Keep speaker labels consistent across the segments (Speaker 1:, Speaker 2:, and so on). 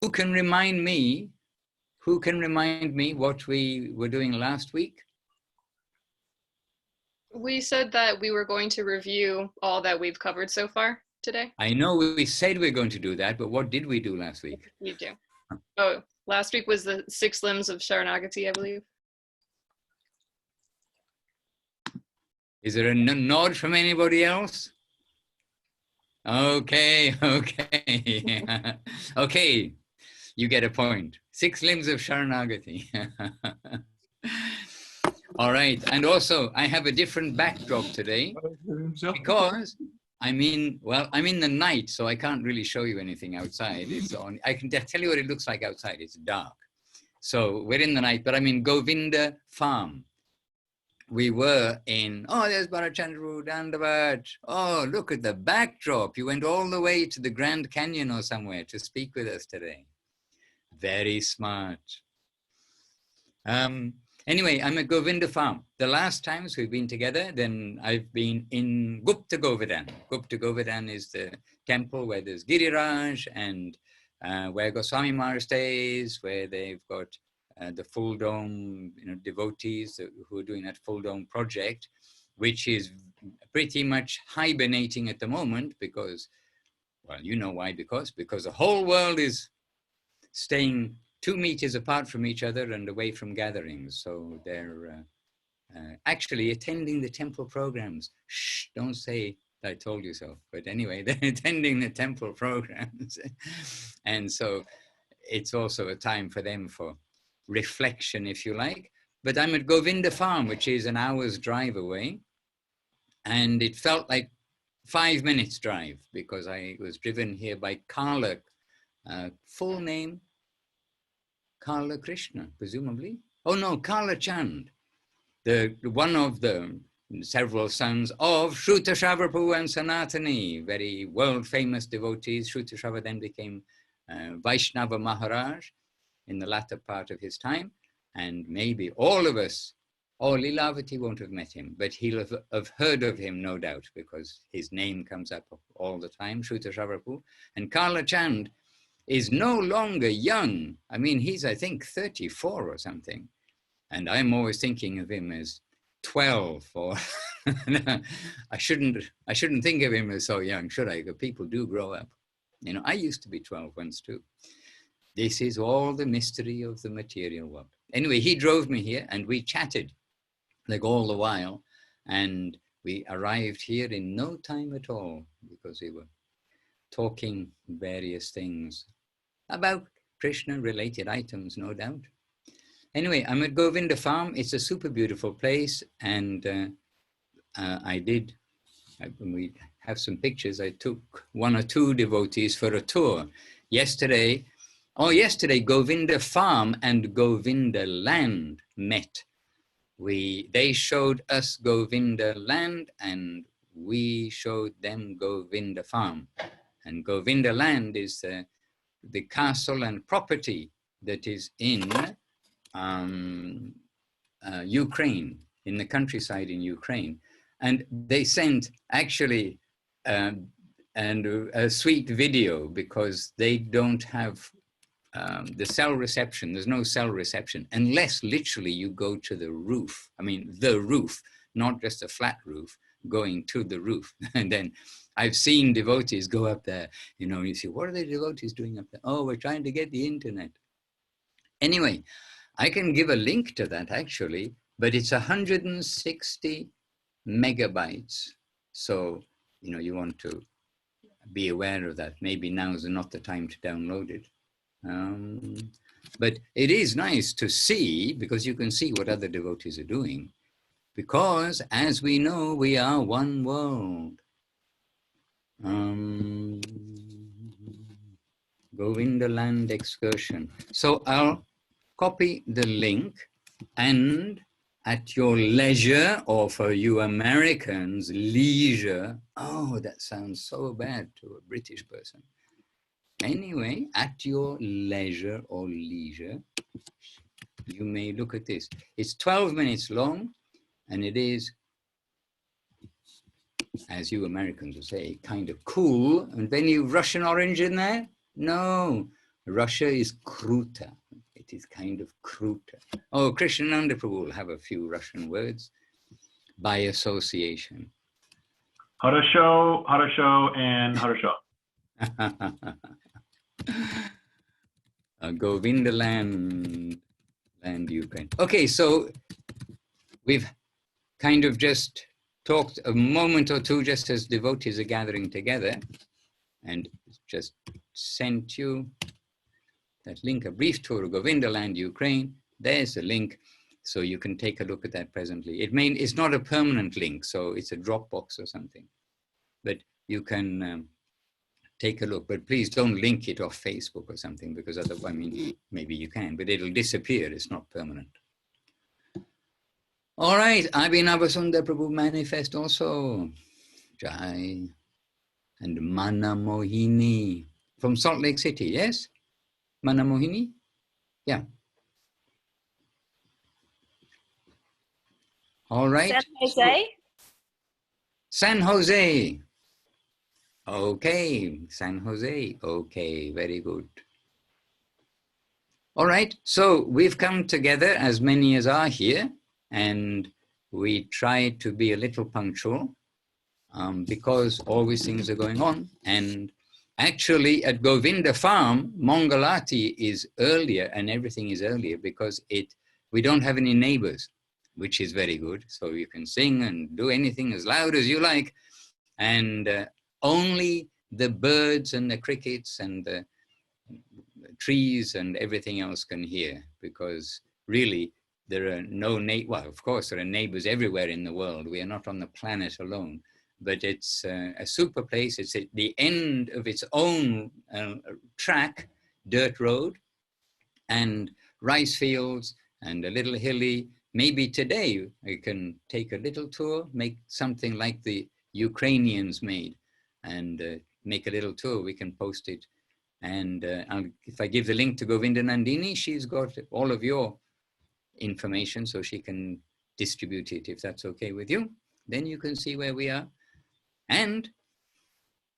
Speaker 1: Who can remind me? Who can remind me what we were doing last week?
Speaker 2: We said that we were going to review all that we've covered so far today.
Speaker 1: I know we said we were going to do that, but what did we do last week?
Speaker 2: You do. Oh, last week was the 6 limbs of Sharanagati, I believe.
Speaker 1: Is there a nod from anybody else? Okay, okay. Okay, you get a point. 6 limbs of Sharanagati. All right, and also I have a different backdrop today because I'm in the night, so I can't really show you anything outside. It's on. I can tell you what it looks like outside. It's dark. So we're in the night, but I'm in Govinda Farm. We were in, oh, there's Bharachandru, Dandavat. Oh, look at the backdrop. You went all the way to the Grand Canyon or somewhere to speak with us today. Very smart. Anyway, I'm at Govinda Farm. The last times we've been together, then I've been in Gupta Govardhan. Gupta Govardhan is the temple where there's Giriraj and where Goswami Maharaj stays, where they've got the full dome, devotees who are doing that full dome project, which is pretty much hibernating at the moment because, well, you know why, because the whole world is staying 2 meters apart from each other and away from gatherings. So they're actually attending the temple programs. Shh, don't say I told you so. But anyway, they're attending the temple programs. And so it's also a time for them for reflection, if you like. But I'm at Govinda Farm, which is an hour's drive away. And it felt like 5 minutes drive because I was driven here by Karla, full name, Karla Krishna, presumably. Oh no, Karla Chand, one of the several sons of Shruta and Sanatani, very world-famous devotees. Shruta then became Vaishnava Maharaj in the latter part of his time. And maybe all of us, Lilavati won't have met him, but he'll have heard of him, no doubt, because his name comes up all the time, Shruta. And Karla Chand is no longer young. I mean, he's, I think, 34 or something. And I'm always thinking of him as 12 or I shouldn't think of him as so young, should I? Because people do grow up. I used to be 12 once too. This is all the mystery of the material world. Anyway, he drove me here and we chatted like all the while. And we arrived here in no time at all because we were talking various things about Krishna-related items, no doubt. Anyway, I'm at Govinda Farm. It's a super beautiful place. And we have some pictures. I took 1 or 2 devotees for a tour. Yesterday, Govinda Farm and Govinda Land met. They showed us Govinda Land and we showed them Govinda Farm. And Govinda Land is the castle and property that is in Ukraine, in the countryside in Ukraine. And they sent actually a sweet video because they don't have the cell reception. There's no cell reception unless literally you go to the roof. I mean, the roof, not just a flat roof, going to the roof. And then I've seen devotees go up there, you see, what are the devotees doing up there? Oh, we're trying to get the internet. Anyway, I can give a link to that actually, but it's 160 megabytes. So, you want to be aware of that. Maybe now is not the time to download it. But it is nice to see, because you can see what other devotees are doing. Because, as we know, we are one world. Govinda Land excursion. So I'll copy the link and at your leisure, or for you Americans, leisure. Oh, that sounds so bad to a British person. Anyway, at your leisure or leisure, you may look at this. It's 12 minutes long, and it is, as you Americans would say, kind of cool. And then you Russian orange in there? No, Russia is Kruta. It is kind of Kruta. Oh, Krishnananda Prabhu will have a few Russian words by association.
Speaker 3: Хорошо, and хорошо.
Speaker 1: Govinda land Ukraine. Okay, so we've kind of just talked a moment or two just as devotees are gathering together, and just sent you that link, a brief tour of Govinda land Ukraine. There's a link, so you can take a look at that presently. It's not a permanent link, so it's a Dropbox or something, but you can take a look. But please don't link it off Facebook or something, because otherwise, I mean, maybe you can, but it'll disappear. It's not permanent. All right, Abhinavasundar Prabhu manifest also. Jai. And Mana Mohini from Salt Lake City, yes? Mana Mohini? Yeah. All right.
Speaker 4: San Jose?
Speaker 1: San Jose. Okay, San Jose. Okay, very good. All right, so we've come together, as many as are here, and we try to be a little punctual because always things are going on. And actually at Govinda Farm, Mangalati is earlier and everything is earlier because we don't have any neighbors, which is very good. So you can sing and do anything as loud as you like. And only the birds and the crickets and the trees and everything else can hear, because really there are no well, of course there are neighbors everywhere in the world. We are not on the planet alone, but it's a super place. It's at the end of its own track, dirt road, and rice fields, and a little hilly. Maybe today we can take a little tour, make something like the Ukrainians made, and make a little tour. We can post it. And if I give the link to Govinda Nandini, she's got all of your information, so she can distribute it if that's okay with you. Then you can see where we are. And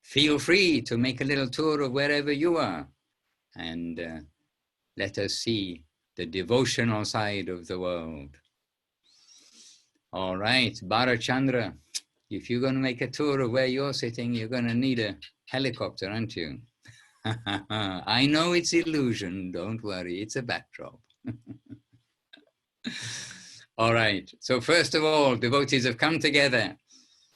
Speaker 1: feel free to make a little tour of wherever you are. And let us see the devotional side of the world. All right, Bharachandra, if you're going to make a tour of where you're sitting, you're going to need a helicopter, aren't you? I know it's illusion, don't worry, it's a backdrop. All right, so first of all, devotees have come together.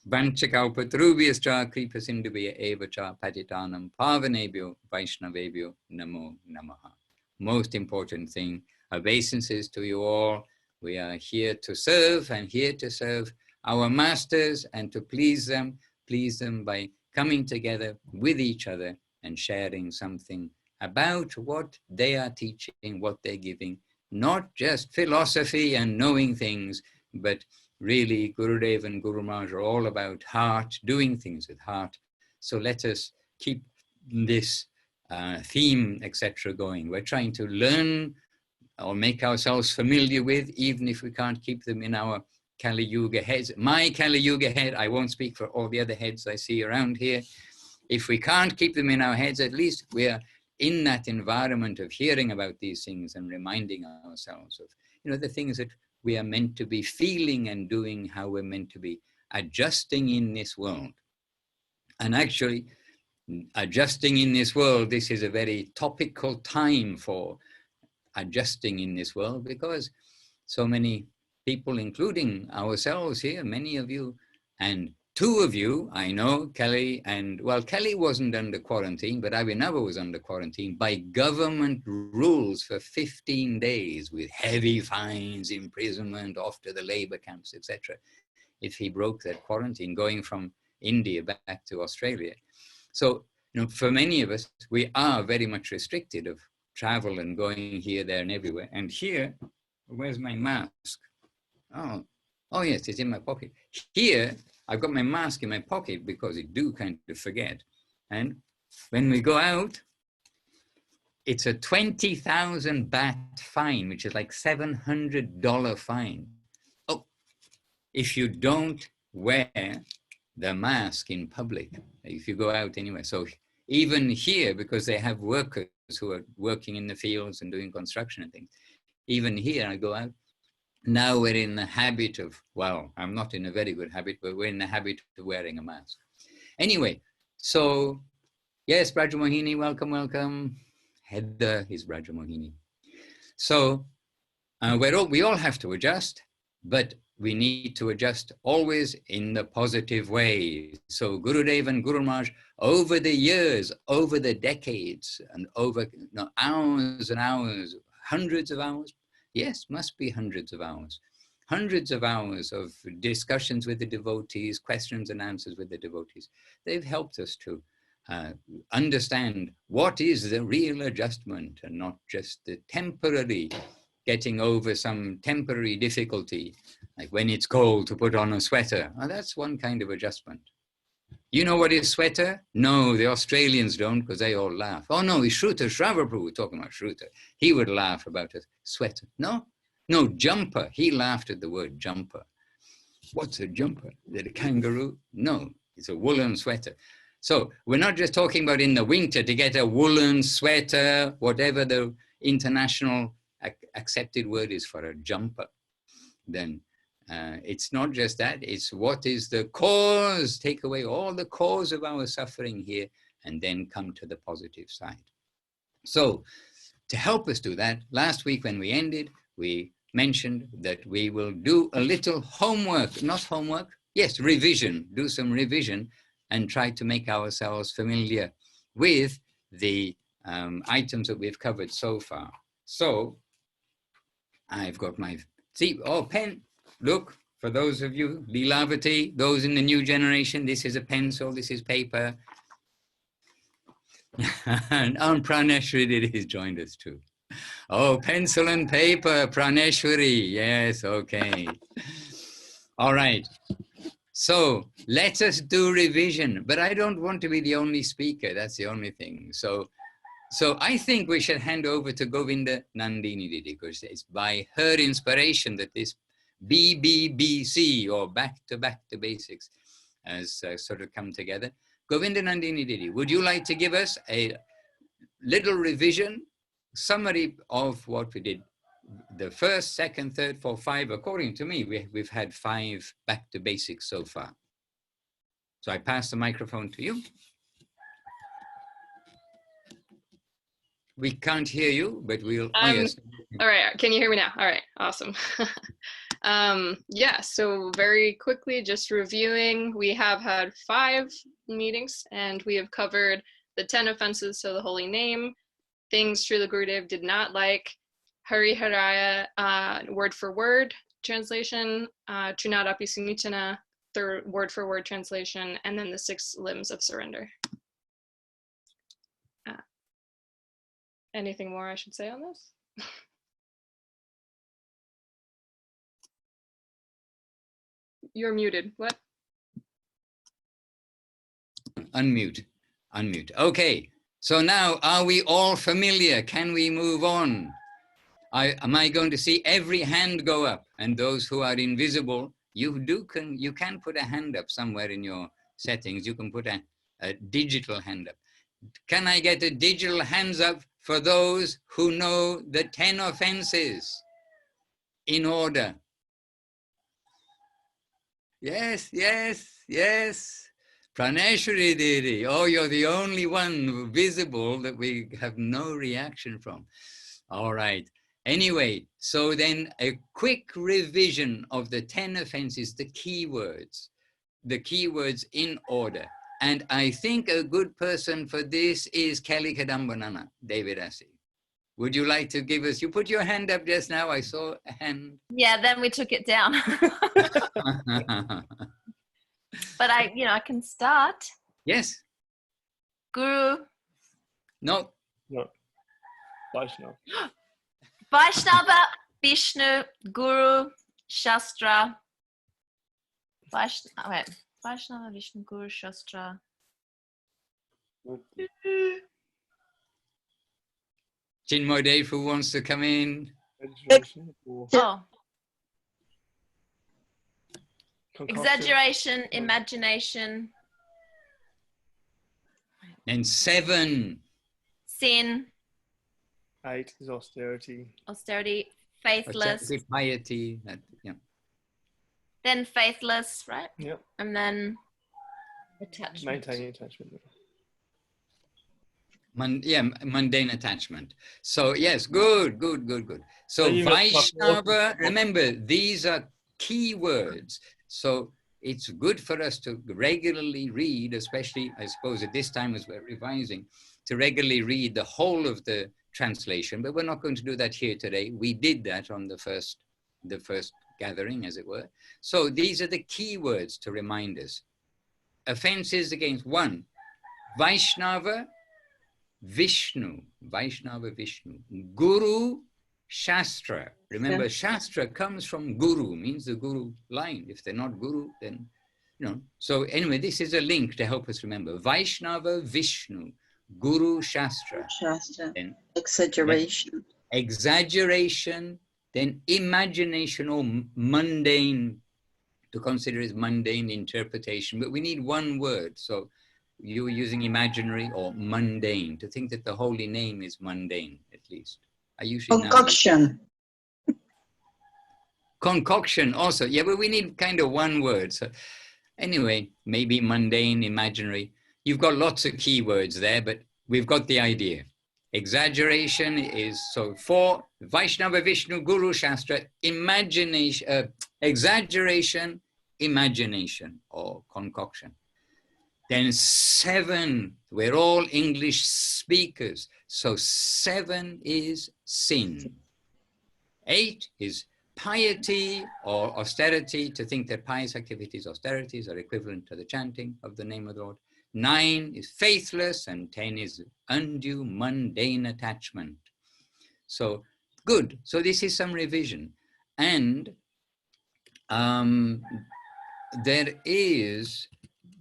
Speaker 1: Vanchakalpatarubhyascha kripa sindhubhya evacha patitanam pavanebhyo vaishnavebhyo namo namaha. Most important thing, obeisances to you all. We are here to serve and here to serve our masters and to please them by coming together with each other and sharing something about what they are teaching, what they're giving, not just philosophy and knowing things, but really Gurudev and Guru Maharaj are all about heart, doing things with heart. So let us keep this theme, etc. going. We're trying to learn or make ourselves familiar with, even if we can't keep them in our Kali Yuga heads. My Kali Yuga head, I won't speak for all the other heads I see around here. If we can't keep them in our heads, at least we're in that environment of hearing about these things and reminding ourselves of, the things that we are meant to be feeling and doing, how we're meant to be adjusting in this world. And actually, adjusting in this world, this is a very topical time for adjusting in this world, because so many people, including ourselves here, many of you, and two of you, I know, Kelly, Kelly wasn't under quarantine, but Abhinava was under quarantine by government rules for 15 days with heavy fines, imprisonment, off to the labor camps, etc. if he broke that quarantine, going from India back to Australia. So, for many of us, we are very much restricted of travel and going here, there, and everywhere. And here, where's my mask? Oh yes, it's in my pocket. Here, I've got my mask in my pocket because I do kind of forget. And when we go out, it's a 20,000 baht fine, which is like $700 fine. Oh, if you don't wear the mask in public, if you go out anywhere. So even here, because they have workers who are working in the fields and doing construction and things. Even here, I go out. Now we're in the habit of, well, I'm not in a very good habit, but we're in the habit of wearing a mask. Anyway, so yes, Brajamohini, welcome, welcome. Heather is Brajamohini. So we all have to adjust, but we need to adjust always in the positive way. So Gurudev and Guru Maharaj, over the years, over the decades, and over hours and hours, hundreds of hours, yes, must be hundreds of hours of discussions with the devotees, questions and answers with the devotees. They've helped us to understand what is the real adjustment and not just the temporary getting over some temporary difficulty, like when it's cold to put on a sweater. Well, that's one kind of adjustment. You know what is sweater? No, the Australians don't, because they all laugh. Oh no, it's Shruta Shravarprabhu. We're talking about Shruta. He would laugh about a sweater. No, jumper. He laughed at the word jumper. What's a jumper? Is it a kangaroo? No, it's a woolen sweater. So we're not just talking about in the winter to get a woolen sweater, whatever the international accepted word is for a jumper. Then it's not just that, it's what is the cause, take away all the cause of our suffering here, and then come to the positive side. So to help us do that, last week when we ended, we mentioned that we will do a little homework, not homework, yes, revision, do some revision, and try to make ourselves familiar with the items that we've covered so far. So I've got my, pen. Look, for those of you, Lilavati, those in the new generation, this is a pencil, this is paper. And Praneshwari has joined us too. Oh, pencil and paper, Praneshwari. Yes, okay. All right. So let us do revision, but I don't want to be the only speaker. That's the only thing. So I think we should hand over to Govinda Nandini Didi, because it's by her inspiration that this BBBC, or Back to Basics, has sort of come together. Govinda Nandini Didi, would you like to give us a little revision, summary of what we did? The first, second, third, fourth, 5, according to me, we've had 5 Back to Basics so far. So I pass the microphone to you. We can't hear you, but we'll, oh yes.
Speaker 2: All right, can you hear me now? All right, awesome. Yeah, so very quickly, just reviewing, we have had 5 meetings, and we have covered the 10 offenses to the holy name, things Srila Gurudev did not like, Hari Haraya, word for word translation, Trinadapi Sumitana, word for word translation, and then the 6 limbs of surrender. Anything more I should say on this? You're muted. What?
Speaker 1: Unmute. Okay. So now, are we all familiar? Can we move on? Am I going to see every hand go up? And those who are invisible, you can put a hand up somewhere in your settings. You can put a digital hand up. Can I get a digital hands up for those who know the 10 offenses in order? Yes. Praneshwari Didi. Oh, you're the only one visible that we have no reaction from. All right. Anyway, so then a quick revision of the 10 offenses, the keywords in order. And I think a good person for this is Kelly Kadambanana, David Assi. Would you like to give us, you put your hand up just now, I saw a hand.
Speaker 4: Yeah, then we took it down. But I can start.
Speaker 1: Yes.
Speaker 4: Guru.
Speaker 1: No.
Speaker 3: Vaishnava.
Speaker 4: Vaishnava, Vishnu, Guru, Shastra. Vaishnava, Vishnu, Guru, Shastra.
Speaker 1: Chinmoy Dave, who wants to come in?
Speaker 4: Oh. Exaggeration, imagination.
Speaker 1: And 7.
Speaker 4: Sin.
Speaker 5: 8 is austerity.
Speaker 4: Austerity, faithless.
Speaker 1: Austerity, piety, yeah.
Speaker 4: Then faithless, right?
Speaker 5: Yep.
Speaker 4: And then attachment.
Speaker 5: Maintaining attachment.
Speaker 1: Mundane attachment. So yes, good. So
Speaker 5: you got
Speaker 1: Vaishnava, remember, these are key words. So it's good for us to regularly read, especially, I suppose, at this time as we're revising, to regularly read the whole of the translation, but we're not going to do that here today. We did that on the first gathering, as it were. So these are the key words to remind us. Offenses against: 1, Vaishnava, Vishnu, Guru, Shastra. Remember, Shastra comes from Guru, means the Guru line. If they're not Guru, then, you know. So anyway, this is a link to help us remember. Vaishnava, Vishnu, Guru, Shastra. Then
Speaker 6: Exaggeration.
Speaker 1: Exaggeration, then imagination or mundane, to consider as mundane interpretation. But we need one word. So you were using imaginary or mundane, to think that the holy name is mundane, at least. I usually
Speaker 6: Concoction.
Speaker 1: Concoction also. Yeah, but we need kind of one word. So anyway, maybe mundane, imaginary. You've got lots of keywords there, but we've got the idea. Exaggeration is, so 4, Vaishnava, Vishnu, Guru, Shastra, imagination, exaggeration, imagination or concoction. Then 7, we're all English speakers. So 7 is sin. 8 is piety or austerity, to think that pious activities, austerities are equivalent to the chanting of the name of the Lord. 9 is faithless, and 10 is undue mundane attachment. So good. So this is some revision. And there is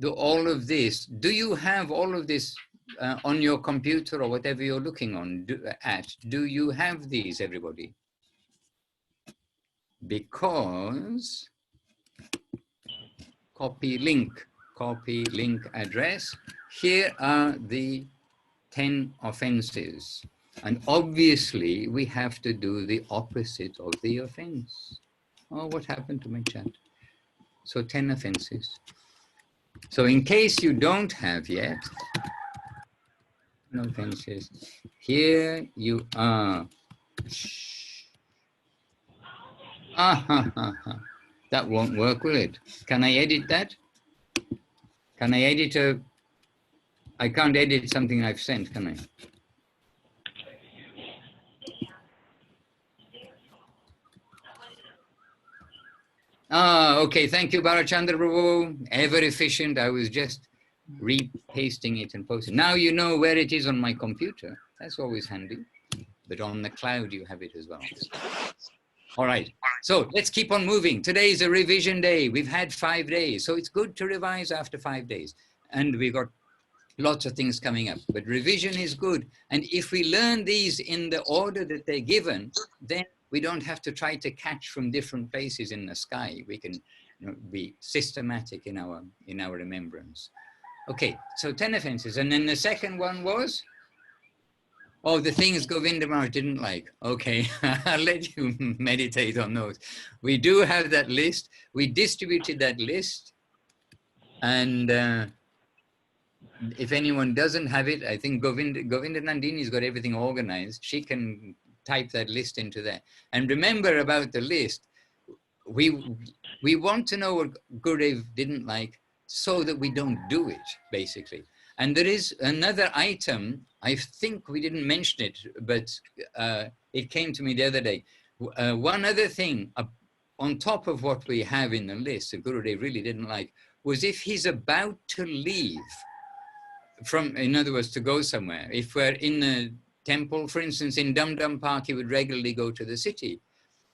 Speaker 1: all of this. Do you have all of this on your computer or whatever you're looking on at? Do you have these, everybody? Because copy link address. Here are the 10 offenses. And obviously we have to do the opposite of the offense. Oh, what happened to my chat? So 10 offenses. So in case you don't have yet, no offenses, here you are. That won't work, will it? Can I edit that? Can I edit I can't edit something I've sent, can I? Okay, thank you, Bharachandra Prabhu. Ever efficient. I was just repasting it and posting. Now you know where it is on my computer. That's always handy. But on the cloud, you have it as well. All right, so let's keep on moving. Today is a revision day. We've had 5 days, so it's good to revise after 5 days. And we've got lots of things coming up, but revision is good. And if we learn these in the order that they're given, then we don't have to try to catch from different places in the sky. We can, you know, be systematic in our remembrance. Okay, so 10 offenses. And then the second one was? Oh, the things Govinda Maharaj didn't like. Okay, I'll let you meditate on those. We do have that list. We distributed that list. And if anyone doesn't have it, I think Govinda Nandini's got everything organized. She can type that list into there. And remember about the list, we want to know what Gurudev didn't like so that we don't do it, basically. And there is another item, I think we didn't mention it, but it came to me the other day. One other thing on top of what we have in the list that Gurudev really didn't like was if he's about to leave from, in other words, to go somewhere. If we're in a temple, for instance, in Dum Dum Park, he would regularly go to the city.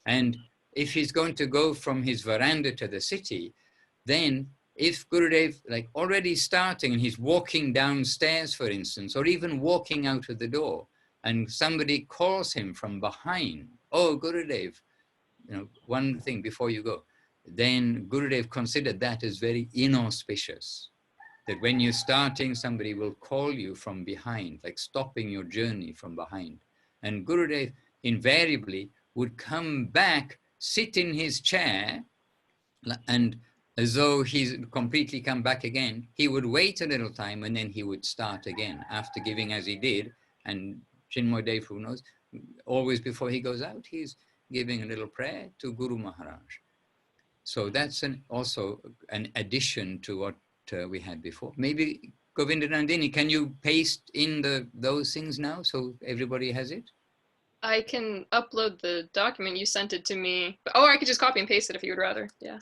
Speaker 1: And if he's going to go from his veranda to the city, then if Gurudev, like already starting and he's walking downstairs, for instance, or even walking out of the door, and somebody calls him from behind, oh, Gurudev, you know, one thing before you go, then Gurudev considered that as very inauspicious. That when you're starting, somebody will call you from behind, like stopping your journey from behind. And Gurudev invariably would come back, sit in his chair, and as though he's completely come back again, he would wait a little time and then he would start again after giving as he did. And Chinmoy Dev, who knows, always before he goes out, he's giving a little prayer to Guru Maharaj. So that's also an addition to what we had before. Maybe Govinda Nandini, can you paste in those things now so everybody has it?
Speaker 2: I can upload the document. You sent it to me. Or I could just copy and paste it if you would rather. Yeah.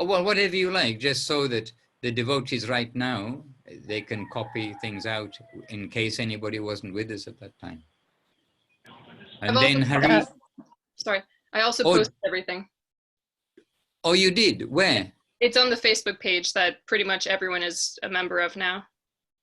Speaker 1: Oh, well, whatever you like, just so that the devotees right now, they can copy things out in case anybody wasn't with us at that time. And then Hari...
Speaker 2: Sorry, I also posted everything.
Speaker 1: Oh, you did? Where?
Speaker 2: It's on the Facebook page that pretty much everyone is a member of now.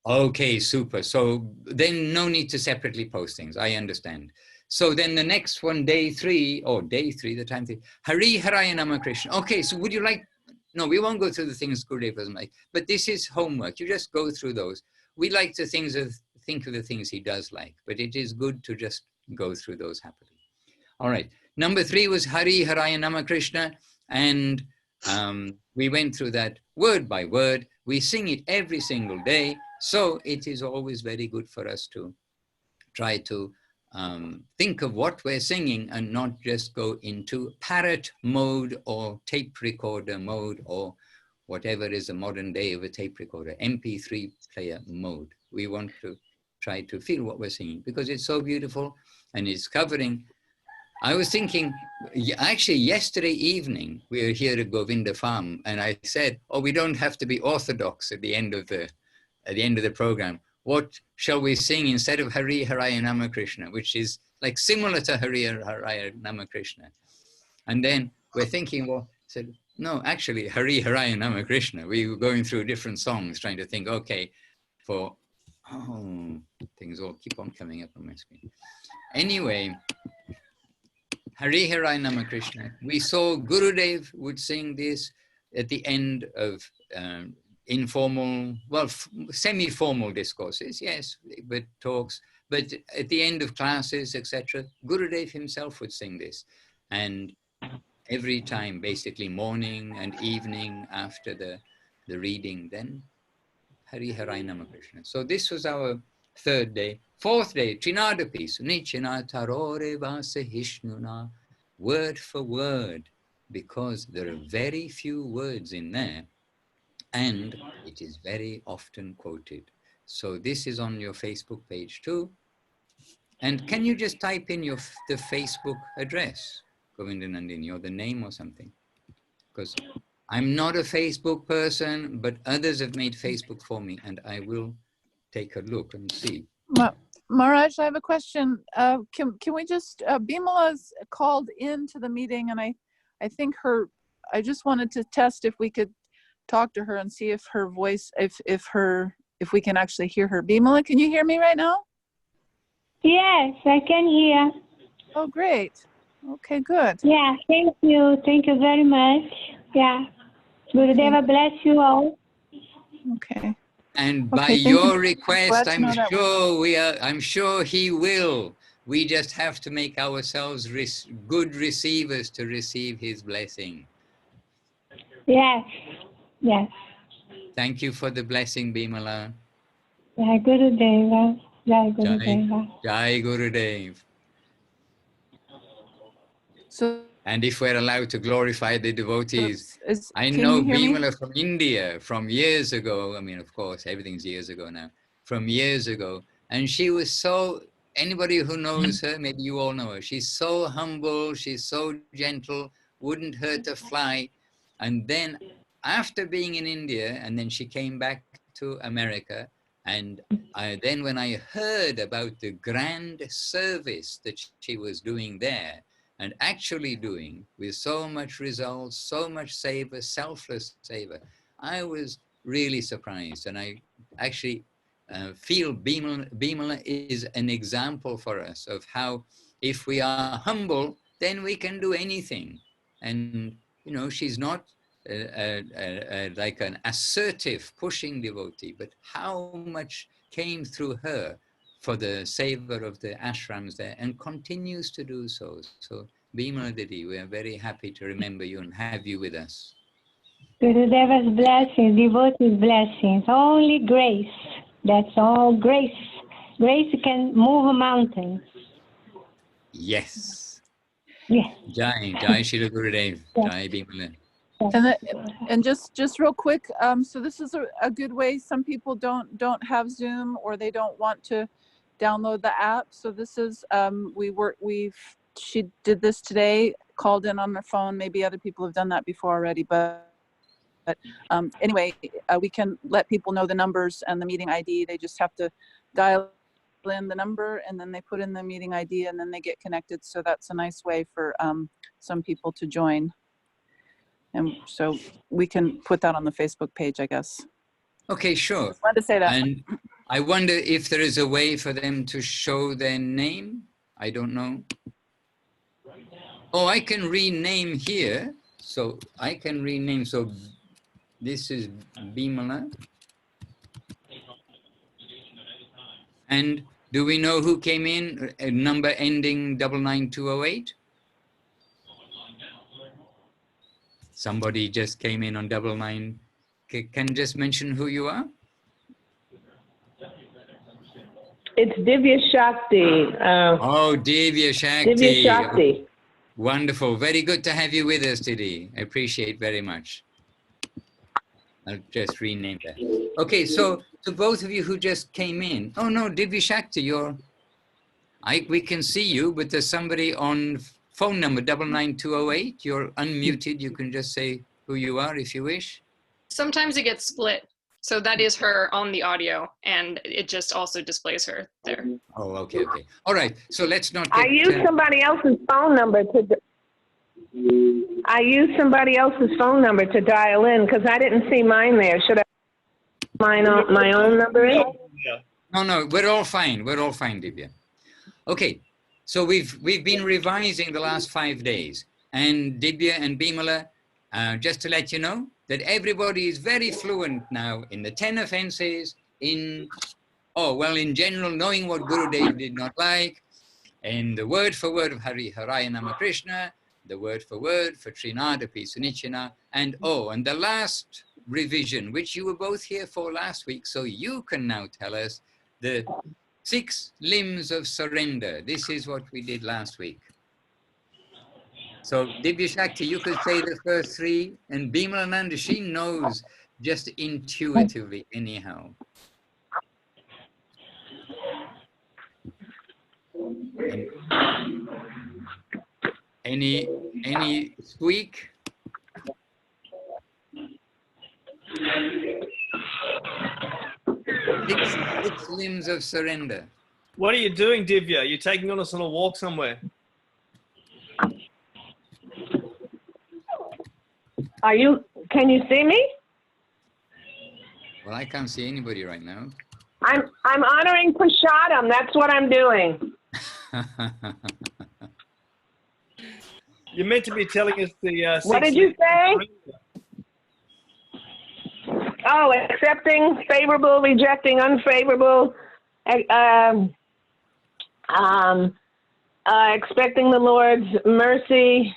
Speaker 1: Okay, super. So then no need to separately post things. I understand. So then the next one, day 3, the time 3, Hari Haraya Nama Krishna. Okay, so would you like... No, we won't go through the things Gurudev doesn't like, but this is homework. You just go through those. We like to think of the things he does like, but it is good to just go through those happily. All right. Number 3 was Hari Haraya Nama Krishna, and we went through that word by word. We sing it every single day, so it is always very good for us to try to think of what we're singing and not just go into parrot mode or tape recorder mode or whatever is the modern day of a tape recorder, MP3 player mode. We want to try to feel what we're singing because it's so beautiful and it's covering. I was thinking, actually yesterday evening, we were here at Govinda Farm and I said, oh, we don't have to be orthodox at the end of the program. What shall we sing instead of Hari Haraya Nama Krishna, which is like similar to Hari Haraya Nama Krishna? And then we're thinking, well, said, no, actually Hari Haraya Nama Krishna. We were going through different songs, trying to think, okay, things all keep on coming up on my screen. Anyway, Hari Haraya Nama Krishna. We saw Gurudev would sing this at the end of informal, well, semi-formal discourses, yes, but talks, but at the end of classes, etc., Gurudev himself would sing this. And every time, basically morning and evening after the reading, then Hari Haraya Nama Krishna. So this was our 3rd day. 4th day, Trinadapi, Nichina Tarore Vasa Hishnuna, word for word, because there are very few words in there. And it is very often quoted. So this is on your Facebook page too. And can you just type in the Facebook address, Govinda Nandini, or the name or something? Because I'm not a Facebook person, but others have made Facebook for me, and I will take a look and see.
Speaker 7: Maharaj, I have a question. Can we just, Bimala's called into the meeting, and I think I just wanted to test if we could talk to her and see if her voice, if we can actually hear her. Bimala, can you hear me right now?
Speaker 8: Yes, I can hear.
Speaker 7: Oh, great. Okay, good.
Speaker 8: Yeah, thank you. Thank you very much. Yeah. Gurudeva bless you all.
Speaker 7: Okay.
Speaker 1: And by your request, I'm sure he will. We just have to make ourselves good receivers to receive his blessing.
Speaker 8: Yes. Yes.
Speaker 1: Thank you for the blessing, Bimala.
Speaker 8: Jai Gurudeva. Jai Gurudeva.
Speaker 1: Jai Gurudev. And if we're allowed to glorify the devotees, I know Bimala from India from years ago. I mean, of course, everything's years ago now. From years ago. And she was so, anybody who knows her, maybe you all know her, she's so humble, she's so gentle, wouldn't hurt a fly. And then after being in India, and then she came back to America, and then when I heard about the grand service that she was doing there, and actually doing with so much results, so much savor, selfless savor, I was really surprised. And I actually feel Bimala is an example for us of how if we are humble, then we can do anything. And, you know, she's not like an assertive, pushing devotee, but how much came through her for the savor of the ashrams there and continues to do so. So, Bhimala Didi, we are very happy to remember you and have you with us.
Speaker 8: Gurudeva's blessings, devotees' blessings, only grace. That's all grace. Grace can move mountains.
Speaker 1: Yes.
Speaker 8: Yes.
Speaker 1: Jai, Jai Shri Gurudev, Jai Bhimala.
Speaker 7: And just real quick, so this is a good way. Some people don't have Zoom or they don't want to download the app. So this is she did this today, called in on her phone. Maybe other people have done that before already, but anyway, we can let people know the numbers and the meeting ID. They just have to dial in the number and then they put in the meeting ID and then they get connected. So that's a nice way for some people to join. And so we can put that on the Facebook page, I guess.
Speaker 1: Okay, sure.
Speaker 7: I wanted to say that.
Speaker 1: And I wonder if there is a way for them to show their name. I don't know. Oh, I can rename here. So I can rename. So this is Bhimala. And do we know who came in? A number ending 99208? Somebody just came in on 99. Can just mention who you are?
Speaker 9: It's Divya Shakti.
Speaker 1: Oh, Divya Shakti.
Speaker 9: Divya Shakti.
Speaker 1: Wonderful. Very good to have you with us today. I appreciate very much. I'll just rename that. Okay, so to both of you who just came in. Oh no, Divya Shakti, we can see you, but there's somebody on phone number 99208. You're unmuted. You can just say who you are if you wish.
Speaker 2: Sometimes it gets split. So that is her on the audio, and it just also displays her there.
Speaker 1: Oh, okay. All right. So let's not.
Speaker 9: I used somebody else's phone number to. I used somebody else's phone number to dial in because I didn't see mine there. Should I put my own number in?
Speaker 1: No, we're all fine. We're all fine, Divya. Okay. So we've been revising the last 5 days, and Divya and Bhimala, just to let you know that everybody is very fluent now in the 10 offenses, in general, knowing what Gurudev did not like, and the word for word of Haraya Nama Krishna, the word for Trinadapi Sunichina, and the last revision, which you were both here for last week, so you can now tell us the 6 limbs of surrender. This is what we did last week. So Divya Shakti, you could say the first 3, and Bhimalananda, she knows just intuitively anyhow. And any squeak? Six limbs of surrender.
Speaker 5: What are you doing, Divya? You're taking us on a walk somewhere.
Speaker 9: Can you see me?
Speaker 1: Well, I can't see anybody right now.
Speaker 9: I'm honoring Prasadam. That's what I'm doing.
Speaker 5: You're meant to be telling us the.
Speaker 9: What did you say? Oh, accepting, favorable, rejecting, unfavorable, expecting the Lord's mercy,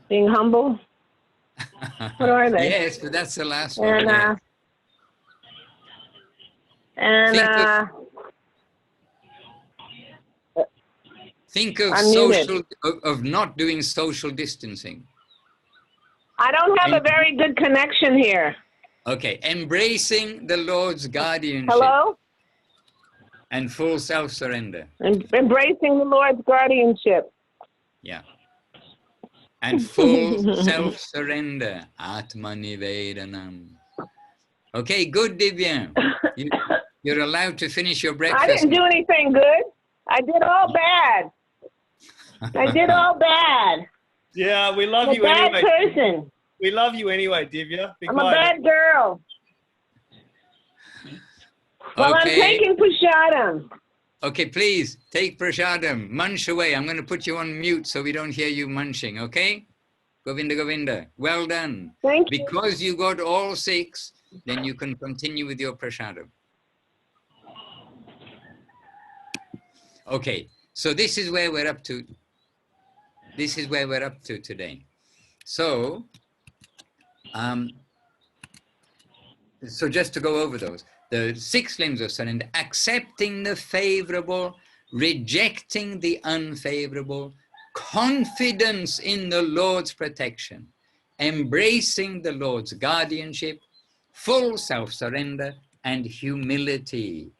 Speaker 9: being humble. What are they?
Speaker 1: Yes, but that's the last one. Think of not doing social distancing.
Speaker 9: I don't have a very good connection here.
Speaker 1: Okay, embracing the Lord's guardianship.
Speaker 9: Hello?
Speaker 1: And full self-surrender.
Speaker 9: Embracing the Lord's guardianship.
Speaker 1: Yeah. And full self-surrender. Atmanivedanam. Okay, good, Divya. You're allowed to finish your breakfast.
Speaker 9: I didn't do anything good. I did all bad. I did all bad.
Speaker 5: Yeah, we love you
Speaker 9: anyway. I'm a bad person.
Speaker 5: We love you anyway, Divya.
Speaker 9: I'm a bad girl. Well, I'm taking prasadam.
Speaker 1: Okay, please, take prasadam. Munch away. I'm going to put you on mute so we don't hear you munching, okay? Govinda, Govinda. Well done.
Speaker 9: Thank you.
Speaker 1: Because you got all 6, then you can continue with your prasadam. Okay, so this is where we're up to. This is where we're up to today. So, so just to go over those, the 6 limbs of surrender: accepting the favorable, rejecting the unfavorable, confidence in the Lord's protection, embracing the Lord's guardianship, full self-surrender, and humility.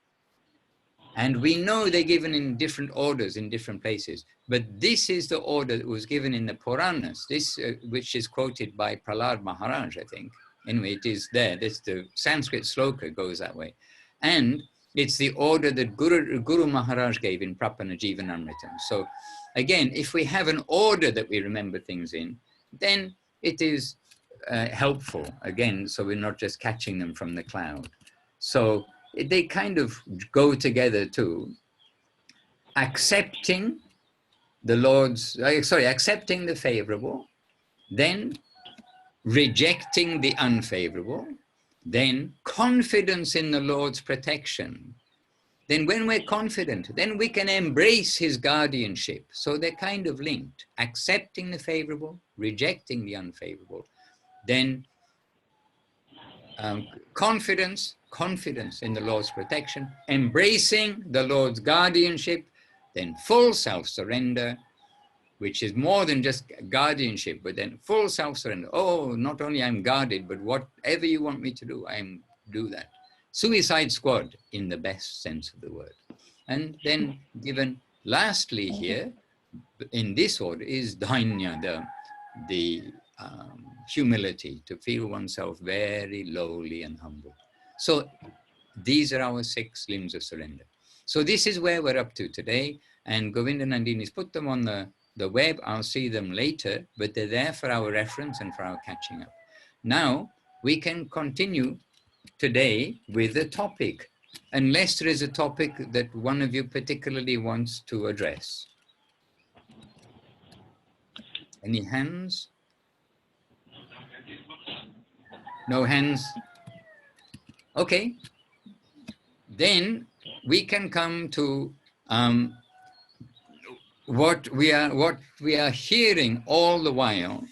Speaker 1: And we know they're given in different orders in different places, but this is the order that was given in the Puranas, this which is quoted by Prahlad Maharaj, I think. Anyway, it is there. This, the Sanskrit sloka goes that way. And it's the order that Guru Maharaj gave in Prapana Jivanamritam. So again, if we have an order that we remember things in, then it is helpful, again, so we're not just catching them from the cloud. So they kind of go together too. Accepting the Lord's, accepting the favorable, then rejecting the unfavorable, then confidence in the Lord's protection. Then when we're confident, then we can embrace his guardianship. So they're kind of linked. Accepting the favorable, rejecting the unfavorable, then confidence in the Lord's protection, embracing the Lord's guardianship, then full self-surrender, which is more than just guardianship, but then full self-surrender. Oh, not only I'm guarded, but whatever you want me to do, I do that. Suicide squad in the best sense of the word. And then given lastly here, in this order, is dhanya, the humility, to feel oneself very lowly and humble. So these are our 6 limbs of surrender. So this is where we're up to today. And Govinda Nandini's put them on the web. I'll see them later, but they're there for our reference and for our catching up. Now we can continue today with the topic, unless there is a topic that one of you particularly wants to address. Any hands? No hands? Okay. Then we can come to what we are hearing all the while.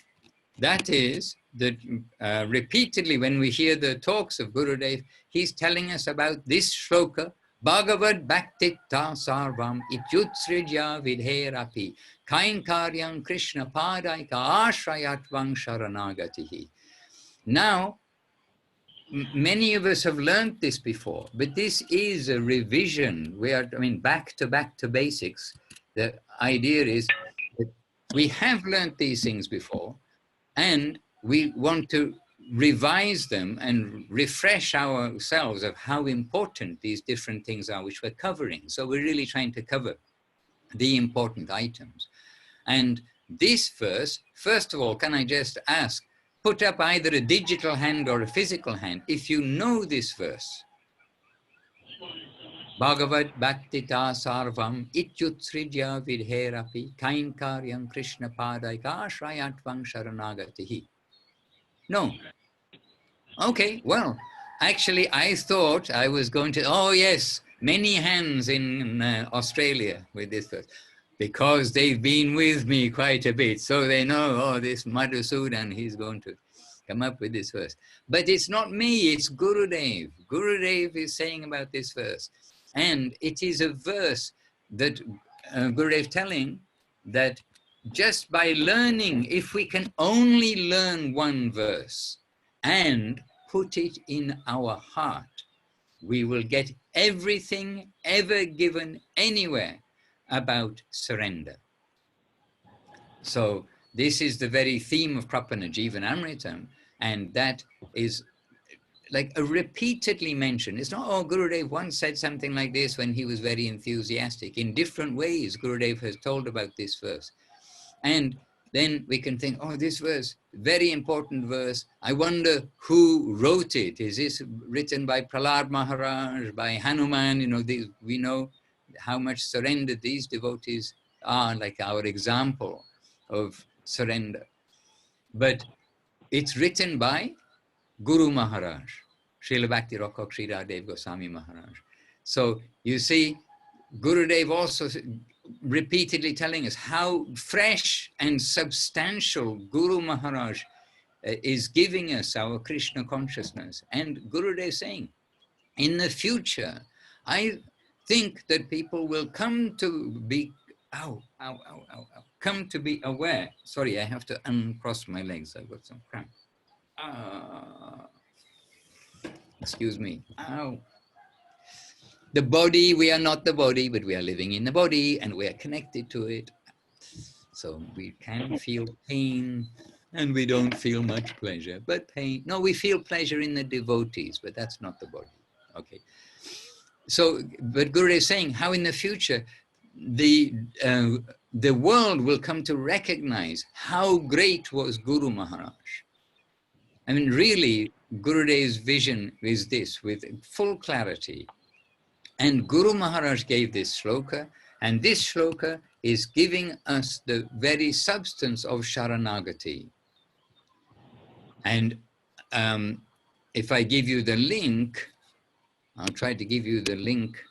Speaker 1: That is that repeatedly when we hear the talks of Gurudev, he's telling us about this shloka, Bhagavad Bhaktitah Sarvam ityutsrijya vidherapi kain karyam Krishna padaika ashrayatvam sharanagatihi. Now, many of us have learned this before, but this is a revision. We are, back to basics. The idea is that we have learned these things before, and we want to revise them and refresh ourselves of how important these different things are which we're covering. So we're really trying to cover the important items. And this verse, first of all, can I just ask, put up either a digital hand or a physical hand if you know this verse. Bhagavad Bhaktitah Sarvam ityutsrijya vidherapi kain karyam Krishna padaika ashrayatvam sharanagatihi. No. Okay, well, actually I thought I was going to, oh yes, many hands in Australia with this verse, because they've been with me quite a bit, so they know, oh, this Madhusudan, he's going to come up with this verse. But it's not me, it's Gurudev. Gurudev is saying about this verse. And it is a verse that Gurudev telling that just by learning, if we can only learn one verse and put it in our heart, we will get everything ever given anywhere about surrender. So this is the very theme of Prapana Jivanamritam, and that is like a repeatedly mentioned. It's not, oh, Gurudev once said something like this when he was very enthusiastic. In different ways, Gurudev has told about this verse. And then we can think, oh, this verse, very important verse. I wonder who wrote it. Is this written by Prahlad Maharaj, by Hanuman? You know, we know how much surrendered these devotees are, like our example of surrender. But it's written by Guru Maharaj, Srila Bhakti Rakkhak Sridhar Dev Goswami Maharaj. So you see, Gurudev also repeatedly telling us how fresh and substantial Guru Maharaj is giving us our Krishna consciousness. And Gurudev saying, in the future, I think that people will come to be, come to be aware. Sorry, I have to uncross my legs. I've got some cramp. Excuse me. Ow. The body, we are not the body, but we are living in the body and we are connected to it. So we can feel pain and we don't feel much pleasure, but pain. No, we feel pleasure in the devotees, but that's not the body. Okay. So, but Guru is saying how in the future, the world will come to recognize how great was Guru Maharaj. I mean, really, Gurudev's vision is this with full clarity. And Guru Maharaj gave this shloka, and this shloka is giving us the very substance of Sharanagati. And if I give you the link, I'll try to give you the link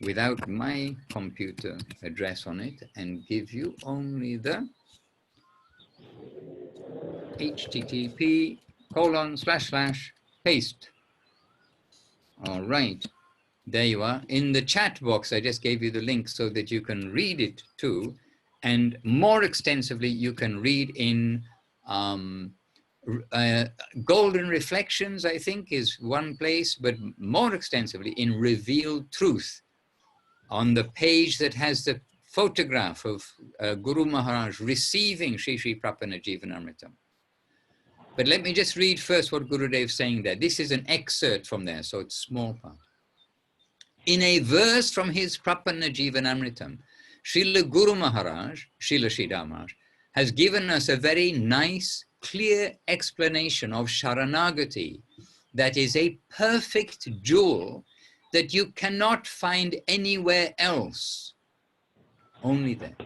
Speaker 1: without my computer address on it and give you only the http://paste. All right. There you are. In the chat box, I just gave you the link so that you can read it too. And more extensively, you can read in Golden Reflections, I think, is one place, but more extensively in Revealed Truth, on the page that has the photograph of Guru Maharaj receiving Shri Shri Prapana Jivanamritam. But let me just read first what Gurudev is saying there. This is an excerpt from there, so it's small part. In a verse from his Prapana Jivanamritam, Srila Guru Maharaj, Srila Sridhar Maharaj, has given us a very nice, clear explanation of Sharanagati that is a perfect jewel that you cannot find anywhere else, only there.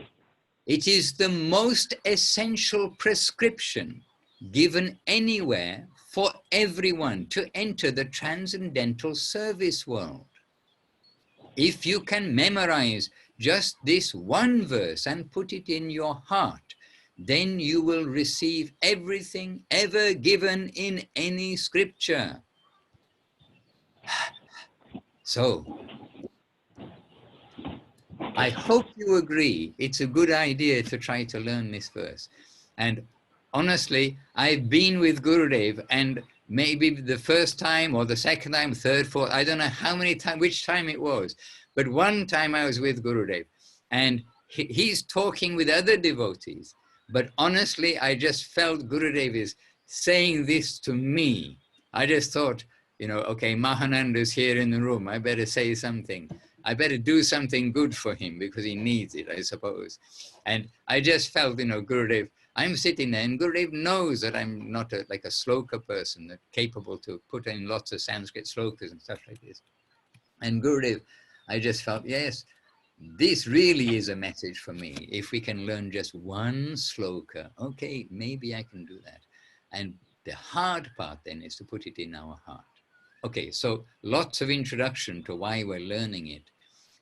Speaker 1: It is the most essential prescription given anywhere for everyone to enter the transcendental service world. If you can memorize just this one verse and put it in your heart, then you will receive everything ever given in any scripture. So, I hope you agree it's a good idea to try to learn this verse. And honestly, I've been with Gurudev, and maybe the first time or the second time, third, fourth, I don't know how many times, which time it was. But one time I was with Gurudev and he's talking with other devotees. But honestly, I just felt Gurudev is saying this to me. I just thought, you know, okay, Mahananda's here in the room. I better say something. I better do something good for him because he needs it, I suppose. And I just felt, you know, Gurudev, I'm sitting there and Gurudev knows that I'm not like a sloka person that's capable to put in lots of Sanskrit slokas and stuff like this. And Gurudev, I just felt, yes, this really is a message for me. If we can learn just one sloka, okay, maybe I can do that. And the hard part then is to put it in our heart. Okay, so lots of introduction to why we're learning it.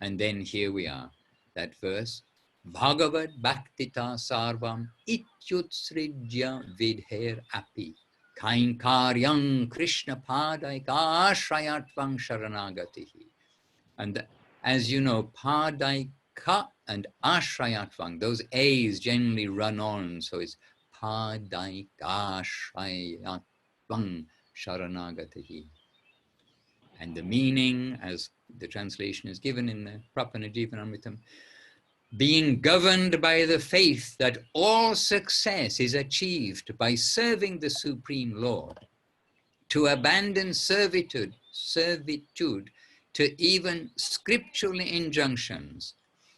Speaker 1: And then here we are, that verse, Bhagavad Bhaktitah Sarvam ityutsrijya vidher api kainkaryang Krishna padaika ashrayatvang sharanagatihi. And as you know, padaika and ashrayatvang, those A's generally run on, so it's padaika ashrayatvang sharanagatihi. And the meaning, as the translation is given in the Prapana Jivanamritam, being governed by the faith that all success is achieved by serving the Supreme Lord, to abandon servitude to even scriptural injunctions,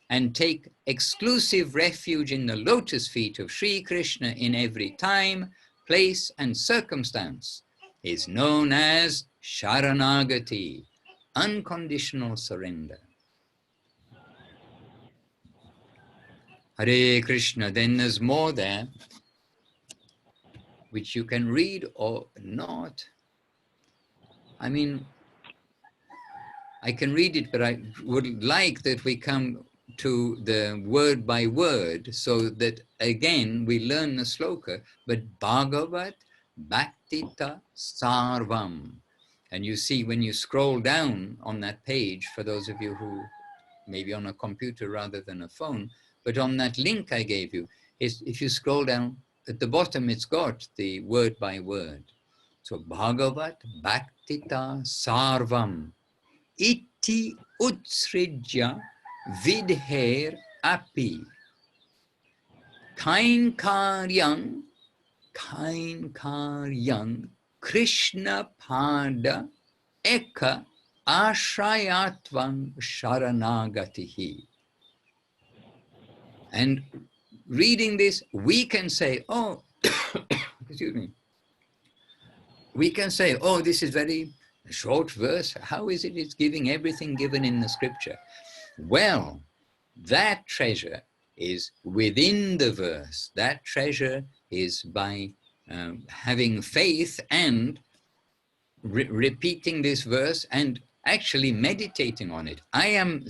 Speaker 1: and take exclusive refuge in the lotus feet of Sri Krishna in every time, place, and circumstance, is known as Sharanagati, unconditional surrender. Hare Krishna. Then there's more there, which you can read or not. I mean, I can read it, but I would like that we come to the word by word, so that again we learn the sloka, but Bhagavad, Bhaktitah, Sarvam. And you see when you scroll down on that page, for those of you who maybe on a computer rather than a phone, but on that link I gave you, is if you scroll down at the bottom, it's got the word by word. So Bhagavad, Bhaktitah, Sarvam, Iti Utsrijya Vidher Api, Kain Karyang, Krishna Pada Eka Ashrayatvam Sharanagatihi. And reading this, we can say, oh, excuse me, we can say, oh, this is very short verse. How is it it's giving everything given in the scripture? Well, that treasure is within the verse. That treasure is by having faith and repeating this verse and actually meditating on it. I'm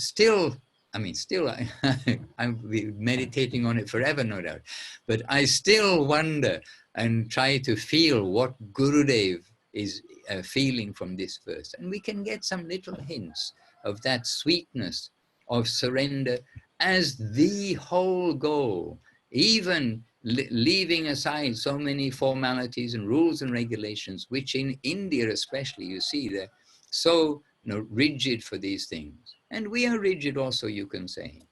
Speaker 1: meditating on it forever, no doubt, but I still wonder and try to feel what Gurudev is feeling from this verse. And we can get some little hints of that sweetness of surrender as the whole goal, even leaving aside so many formalities and rules and regulations, which in India especially, you see, they're so rigid for these things. And we are rigid also, you can say.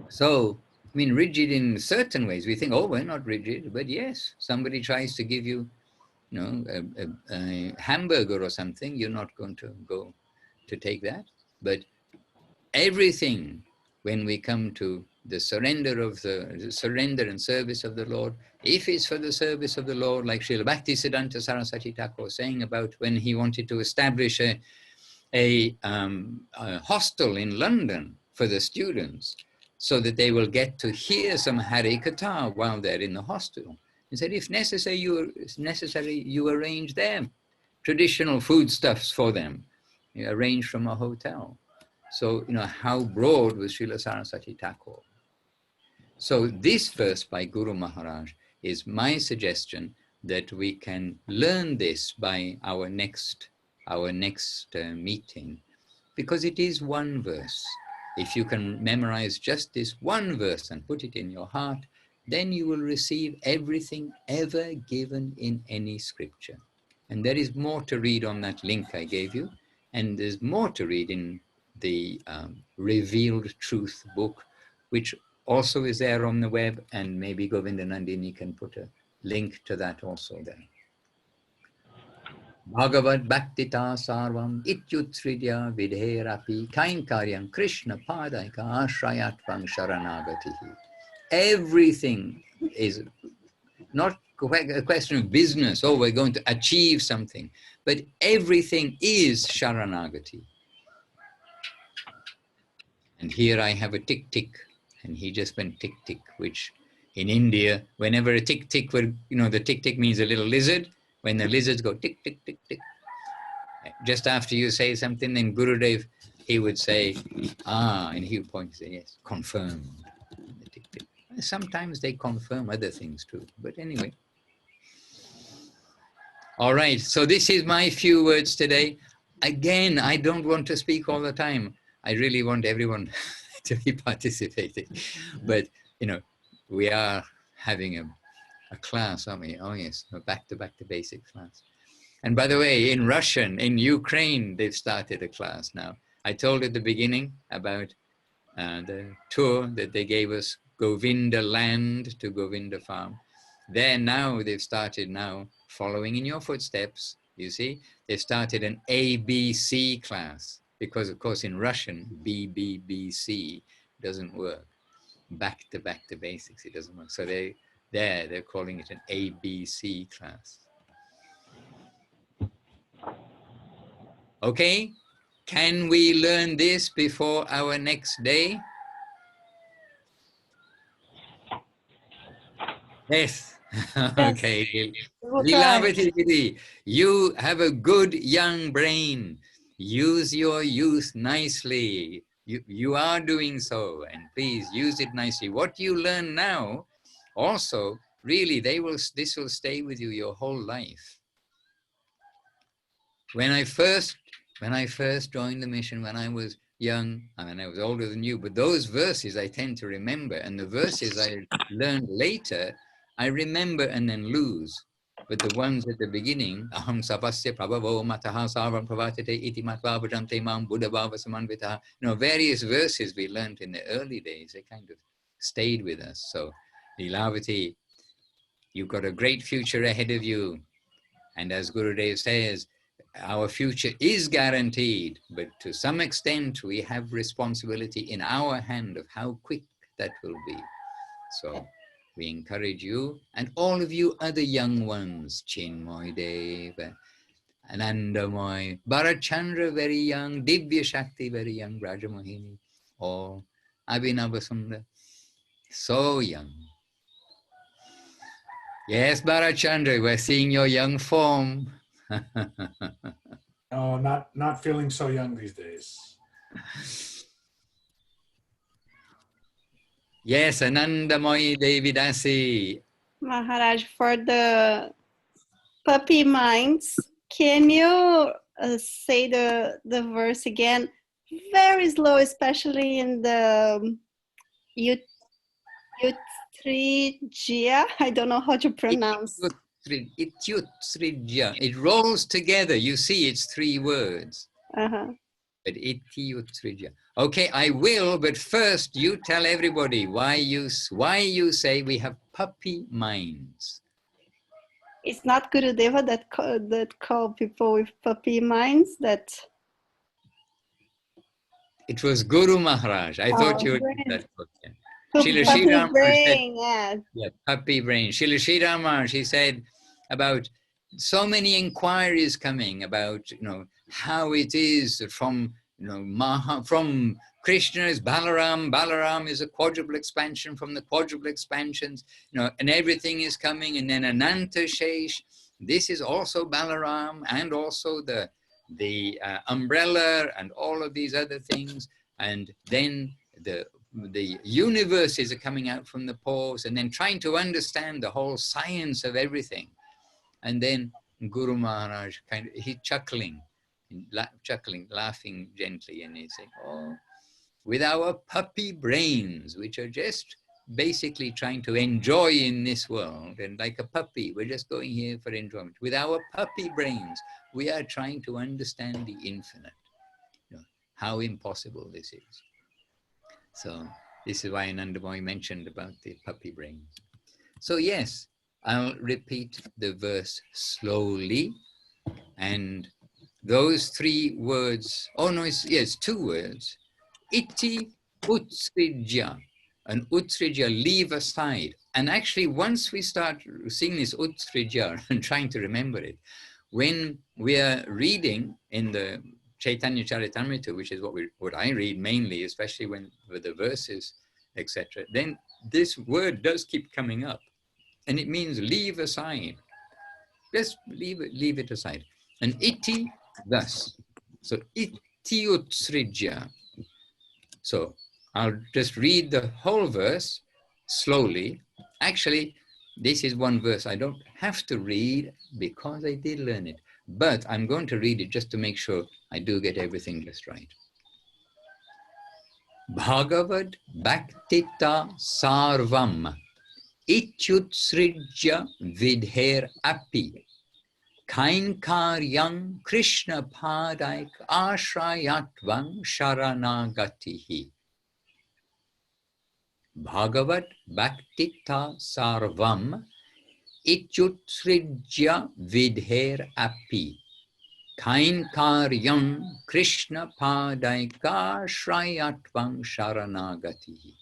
Speaker 1: So, I mean, rigid in certain ways. We think, oh, we're not rigid, but yes, somebody tries to give you, a hamburger or something, you're not going to go to take that. But everything, when we come to the surrender and service of the Lord, if it's for the service of the Lord, like Srila Bhaktisiddhanta Saraswati Thakur was saying about when he wanted to establish a hostel in London for the students, so that they will get to hear some Hare Katha while they're in the hostel. He said, if necessary, you arrange them traditional foodstuffs for them, arrange from a hotel. So, how broad was Srila Saraswati Thakur? So this verse by Guru Maharaj is my suggestion that we can learn this by our next meeting, because it is one verse. If you can memorize just this one verse and put it in your heart, then you will receive everything ever given in any scripture. And there is more to read on that link I gave you, and there's more to read in the Revealed Truth book, which also is there on the web, and maybe Govinda Nandini can put a link to that also there. Bhagavad Bhaktitah Sarvam Ityutsridya Vidherapi Kainkaryam Krishna Padaika Ashrayatvam Sharanagatihi. Everything is not a question of business, oh, we're going to achieve something, but everything is Sharanagati. And here I have a tick tick, and he just went tick tick, which in India, whenever a tick tick, the tick tick means a little lizard. When the lizards go tick, tick, tick, tick, just after you say something, then Gurudev, he would say, and he would point and say, yes, confirmed. Tick, tick. Sometimes they confirm other things too, but anyway. All right, so this is my few words today. Again, I don't want to speak all the time. I really want everyone to be participating. But, we are having a class, aren't we? Oh yes, a back to basics class. And by the way, in Russian, in Ukraine, they've started a class now. I told at the beginning about the tour that they gave us, Govinda land to Govinda farm. There now, they've started now, following in your footsteps, you see, they've started an ABC class, because of course in Russian, BBBC doesn't work. Back to basics, it doesn't work. So they're calling it an ABC class. Okay, can we learn this before our next day? Yes. Okay. Leelavati, you have a good young brain. use your youth nicely. You are doing so, and please use it nicely. What you learn now, also, really, this will stay with you your whole life. When I first joined the mission, when I was young, I mean, I was older than you, but those verses I tend to remember, and the verses I learned later, I remember and then lose. But the ones at the beginning, aham sapasya prabhavo mataha sarvam pravatite iti matva bhajante mam buddha bhava samanvitaha, various verses we learned in the early days, they kind of stayed with us. So, Lilavati, you've got a great future ahead of you. And as Gurudev says, our future is guaranteed, but to some extent we have responsibility in our hand of how quick that will be. So we encourage you and all of you other young ones, Chinmoy Dev, Anandamoy, Bharachandra very young, Divya Shakti very young, Rajamohini, or Abhinavasundar, so young. Yes, Bharachandra, we're seeing your young form.
Speaker 10: No, not feeling so young these days.
Speaker 1: Yes, Anandamoy Devidasi.
Speaker 11: Maharaj, for the puppy minds, can you say the verse again? Very slow, especially in the Yutrija. I don't know how to pronounce.
Speaker 1: Ityutrija. It rolls together. You see, it's 3 words.
Speaker 11: Uh-huh.
Speaker 1: But Ityutrija. Okay, I will, but first you tell everybody why you say we have puppy minds.
Speaker 11: It's not Gurudeva that call people with puppy minds. That
Speaker 1: it was Guru Maharaj. I thought you would do that book. Yeah.
Speaker 11: Puppy brain, said,
Speaker 1: yeah, puppy brain. Srila Sridhar Maharaj, he said about so many inquiries coming about, how it is from, from Krishna's Balaram. Balaram is a quadruple expansion from the quadruple expansions, and everything is coming. And then Ananta Shesh, this is also Balaram, and also the umbrella and all of these other things. And then the universes are coming out from the pores, and then trying to understand the whole science of everything. And then Guru Maharaj he's chuckling, laughing gently, and he's saying, oh, with our puppy brains, which are just basically trying to enjoy in this world, and like a puppy, we're just going here for enjoyment. With our puppy brains, we are trying to understand the infinite, how impossible this is. So this is why Anandamoy mentioned about the puppy brain. So yes, I'll repeat the verse slowly. And those 3 words, it's 2 words. Iti utsrija, and utsrija, leave aside. And actually, once we start seeing this utsrija and trying to remember it, when we are reading in the Chaitanya Charitamrita, which is what I read mainly, especially with the verses, etc., then this word does keep coming up, and it means leave aside. Just leave it aside. And iti, thus. So iti utsrija. So I'll just read the whole verse slowly. Actually, this is one verse I don't have to read because I did learn it. But I'm going to read it just to make sure I do get everything just right. Bhagavad Bhaktitah Sarvam Ityutsrija Vidher Api Kainkaryam Krishna Padaik Ashrayatvam Sharanagatihi. Bhagavad Bhaktitah Sarvam Ityutsrija Vidher Api Kainkaryam Krishna Padaika Shrayatvam Sharanagatihi.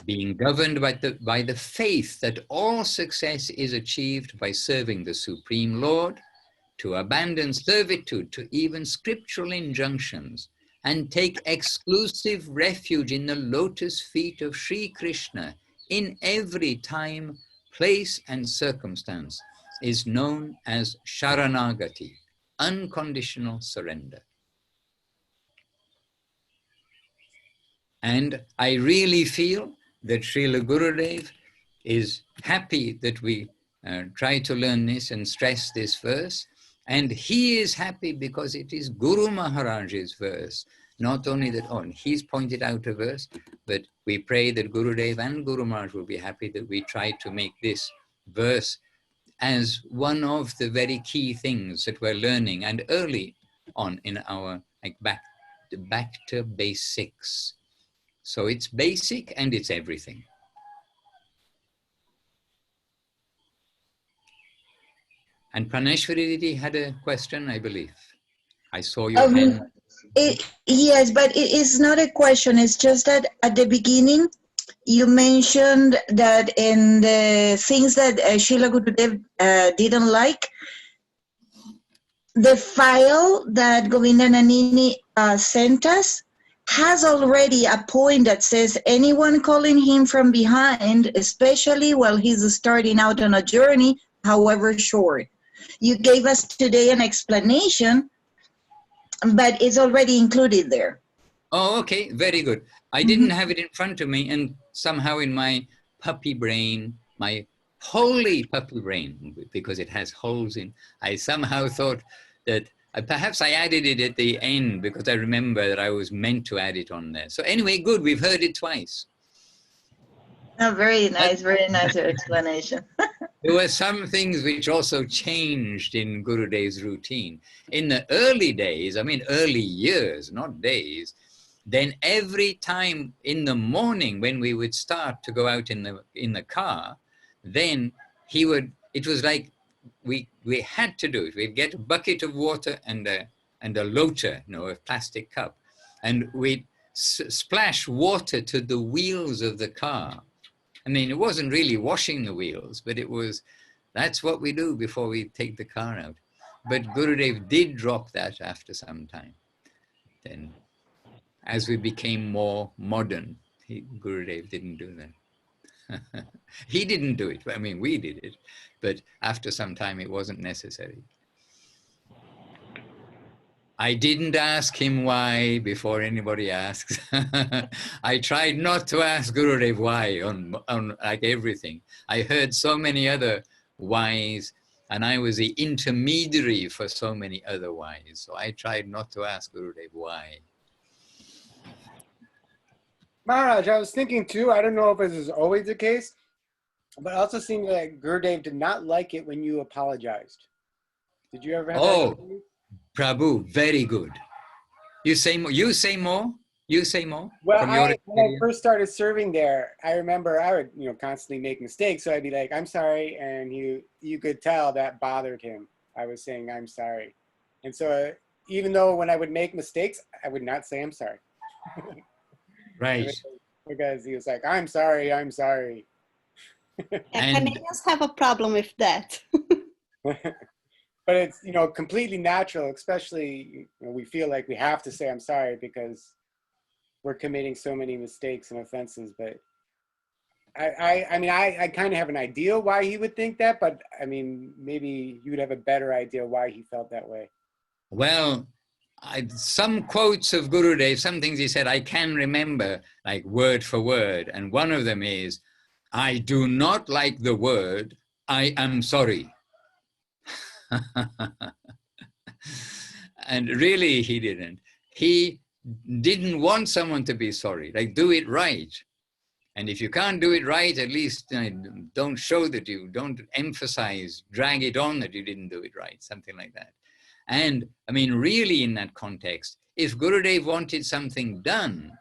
Speaker 1: Being governed by the faith that all success is achieved by serving the Supreme Lord, to abandon servitude to even scriptural injunctions, and take exclusive refuge in the lotus feet of Sri Krishna in every time, place, and circumstance, is known as Sharanagati, unconditional surrender. And I really feel that Srila Gurudev is happy that we try to learn this and stress this verse. And he is happy because it is Guru Maharaj's verse. Not only that, he's pointed out a verse, but we pray that Gurudev and Guru Maharaj will be happy that we try to make this verse as one of the very key things that we're learning, and early on in our Bhakta Basics. So it's basic and it's everything. And Praneshwari Didi had a question, I believe. I saw your hand.
Speaker 6: Yes, but it is not a question. It's just that at the beginning, you mentioned that in the things that Srila Gurudev didn't like, the file that Govindananini sent us has already a point that says anyone calling him from behind, especially while he's starting out on a journey, however short. You gave us today an explanation, but it's already included there.
Speaker 1: Oh, okay, very good. I didn't have it in front of me, and somehow in my puppy brain, my holy puppy brain, because it has holes in, I somehow thought that perhaps I added it at the end because I remember that I was meant to add it on there. So anyway, good, we've heard it twice.
Speaker 6: Oh, very nice your explanation.
Speaker 1: There were some things which also changed in Gurudev's routine. In the early days, I mean early years, not days, then every time in the morning when we would start to go out in the car, then he would, it was like we had to do it. We'd get a bucket of water and a lota, a plastic cup, and we'd splash water to the wheels of the car. I mean, it wasn't really washing the wheels, but that's what we do before we take the car out. But Gurudev did drop that after some time. Then, as we became more modern, Gurudev didn't do that. He didn't do it. I mean, we did it. But after some time, it wasn't necessary. I didn't ask him why before anybody asks. I tried not to ask Gurudev why on like everything. I heard so many other whys, and I was the intermediary for so many other whys. So I tried not to ask Gurudev why.
Speaker 12: Maharaj, I was thinking too, I don't know if this is always the case, but it also seemed like Gurudev did not like it when you apologized. Did you ever have that?
Speaker 1: Prabhu, very good. You say more. You say more. You say more.
Speaker 12: Well, when I first started serving there, I remember I would, constantly make mistakes. So I'd be like, "I'm sorry," and you could tell that bothered him. I was saying, "I'm sorry," and so even though when I would make mistakes, I would not say, "I'm sorry."
Speaker 1: Right.
Speaker 12: Because he was like, "I'm sorry, I'm sorry."
Speaker 11: And Canadians have a problem with that.
Speaker 12: But it's, completely natural, especially we feel like we have to say I'm sorry because we're committing so many mistakes and offenses. But I kind of have an idea why he would think that, but I mean, maybe you would have a better idea why he felt that way.
Speaker 1: Well, some quotes of Gurudev, some things he said, I can remember like word for word. And one of them is, I do not like the word, I am sorry. And really he didn't. He didn't want someone to be sorry, like do it right. And if you can't do it right, at least don't show that you, don't emphasize, drag it on that you didn't do it right, something like that. And I mean, really in that context, if Gurudev wanted something done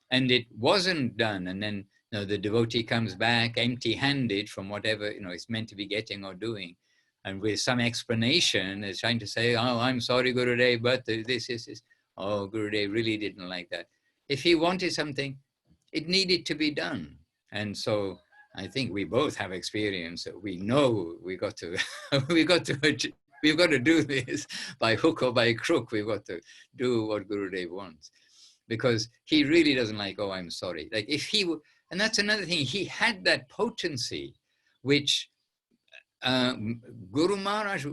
Speaker 1: and it wasn't done, and then the devotee comes back empty-handed from whatever it's meant to be getting or doing, and with some explanation, is trying to say, "Oh, I'm sorry, Gurudev, but this is." Oh, Gurudev really didn't like that. If he wanted something, it needed to be done. And so I think we both have experience. We know we got to, we've got to do this by hook or by crook. We've got to do what Gurudev wants, because he really doesn't like, "Oh, I'm sorry." Like if he, and that's another thing, he had that potency, which Guru Maharaj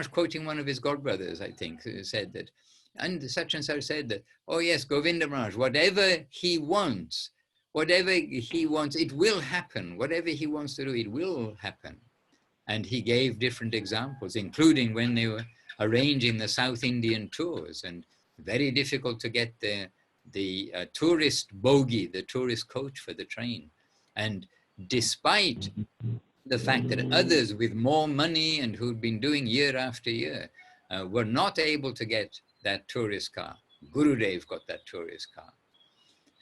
Speaker 1: quoting one of his godbrothers, I think, said that, and such said that, oh yes, Govinda Maharaj, whatever he wants, it will happen. Whatever he wants to do, it will happen. And he gave different examples, including when they were arranging the South Indian tours, and very difficult to get the tourist bogie, the tourist coach for the train. And despite the fact that others with more money and who'd been doing year after year were not able to get that tourist car, Gurudev got that tourist car.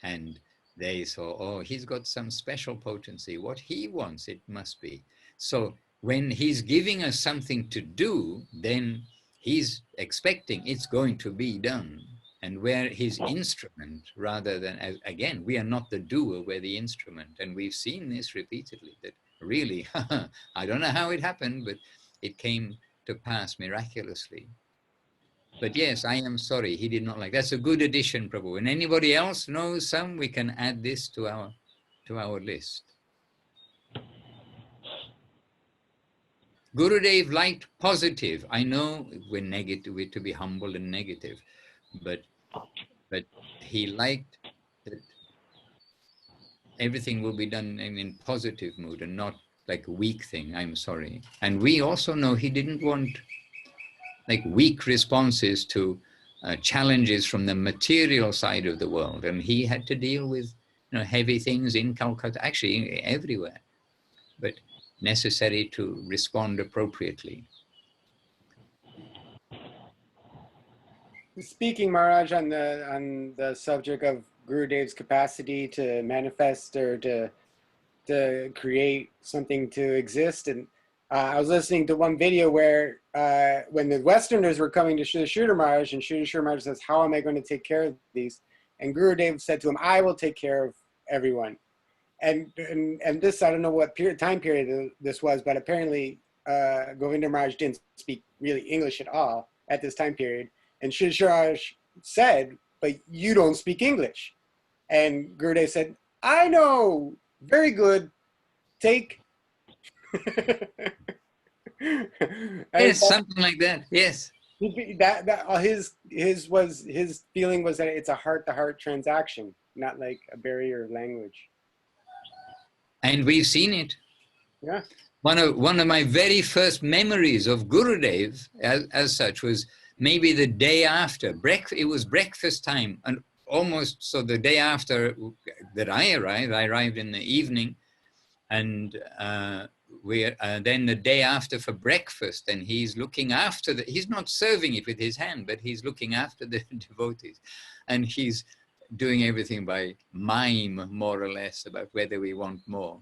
Speaker 1: And they saw, oh, he's got some special potency. What he wants, it must be. So when he's giving us something to do, then he's expecting it's going to be done. And we're his instrument rather than, again, we are not the doer, we're the instrument. And we've seen this repeatedly, that really, I don't know how it happened, but it came to pass miraculously. But yes, I am sorry, he did not like. That's a good addition, Prabhu. And anybody else knows some, we can add this to our list. Gurudev liked positive. I know we're negative, we're to be humble and negative, but he liked that everything will be done in positive mood and not like a weak thing, I'm sorry. And we also know he didn't want like weak responses to challenges from the material side of the world. And he had to deal with heavy things in Calcutta, actually everywhere, but necessary to respond appropriately.
Speaker 12: Speaking, Maharaj, on the subject of Gurudev's capacity to manifest or to create something to exist, and I was listening to one video where when the Westerners were coming to Srila Maharaj, and Srila Maharaj says, how am I going to take care of these? And Gurudev said to him, I will take care of everyone. And this, I don't know what time period this was, but apparently Govinda Maharaj didn't speak really English at all at this time period. And Srila Maharaj said, but you don't speak English. And Gurudev said, I know, very good, take.
Speaker 1: Yes, something like that, yes.
Speaker 12: His feeling was that it's a heart-to-heart transaction, not like a barrier of language.
Speaker 1: And we've seen it.
Speaker 12: Yeah.
Speaker 1: One of my very first memories of Gurudev as such was maybe the day after. It was breakfast time, and almost so the day after that I arrived in the evening, and then the day after for breakfast, and he's looking after he's not serving it with his hand, but he's looking after the devotees, and he's doing everything by mime, more or less, about whether we want more.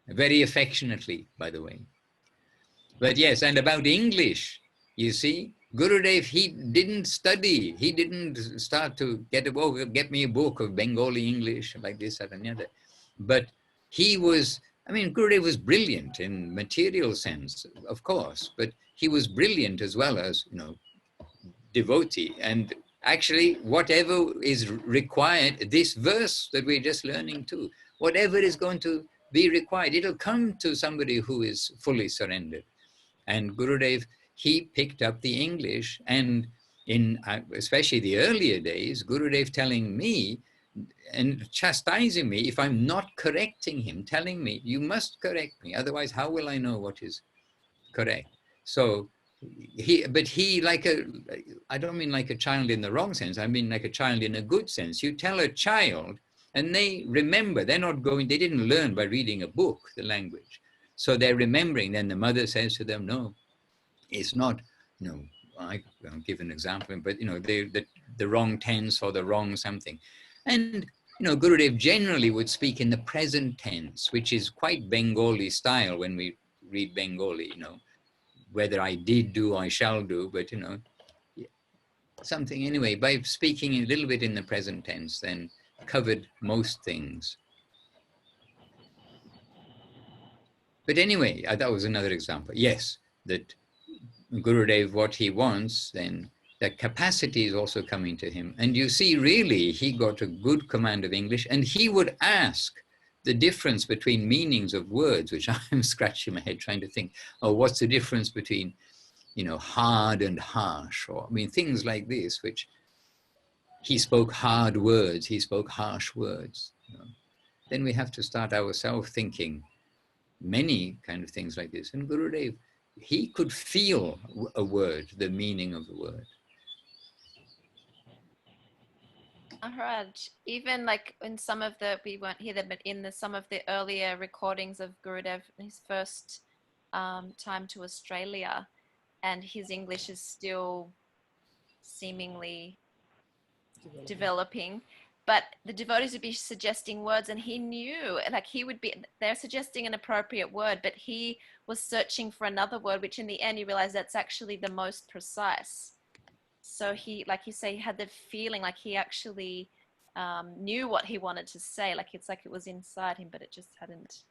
Speaker 1: Very affectionately, by the way. But yes, and about English, you see, Gurudev, he didn't study. He didn't start to get me a book of Bengali English like this, that, and the other. But he was, Gurudev was brilliant in material sense, of course, but he was brilliant as well as, devotee. And actually, whatever is required, this verse that we're just learning too, whatever is going to be required, it'll come to somebody who is fully surrendered. And Gurudev, he picked up the English, and in especially the earlier days, Gurudev telling me and chastising me if I'm not correcting him, telling me, you must correct me, otherwise how will I know what is correct? So he I don't mean like a child in the wrong sense, I mean like a child in a good sense. You tell a child and they remember, they didn't learn by reading a book, the language. So they're remembering, then the mother says to them, no, it's not, I won't give an example, but the wrong tense or the wrong something. And Gurudev generally would speak in the present tense, which is quite Bengali style when we read Bengali, whether I did do, I shall do, but something anyway, by speaking a little bit in the present tense, then covered most things. But anyway, that was another example. Yes, that Gurudev, what he wants, then the capacity is also coming to him. And you see, really, he got a good command of English, and he would ask the difference between meanings of words, which I'm scratching my head trying to think, oh, what's the difference between, you know, hard and harsh, or I mean, things like this, which he spoke hard words, he spoke harsh words. You know. Then we have to start ourselves thinking many kind of things like this. And Gurudev, he could feel a word, the meaning of the word.
Speaker 4: Maharaj, even like in some of the, we won't hear them, but in some of the earlier recordings of Gurudev, his first time to Australia, and his English is still seemingly developing, but the devotees would be suggesting words, and he knew, like he would be, they're suggesting an appropriate word, but he was searching for another word, which in the end you realize that's actually the most precise. So he, like you say, he had the feeling like he actually knew what he wanted to say. Like it's like it was inside him, but it just hadn't.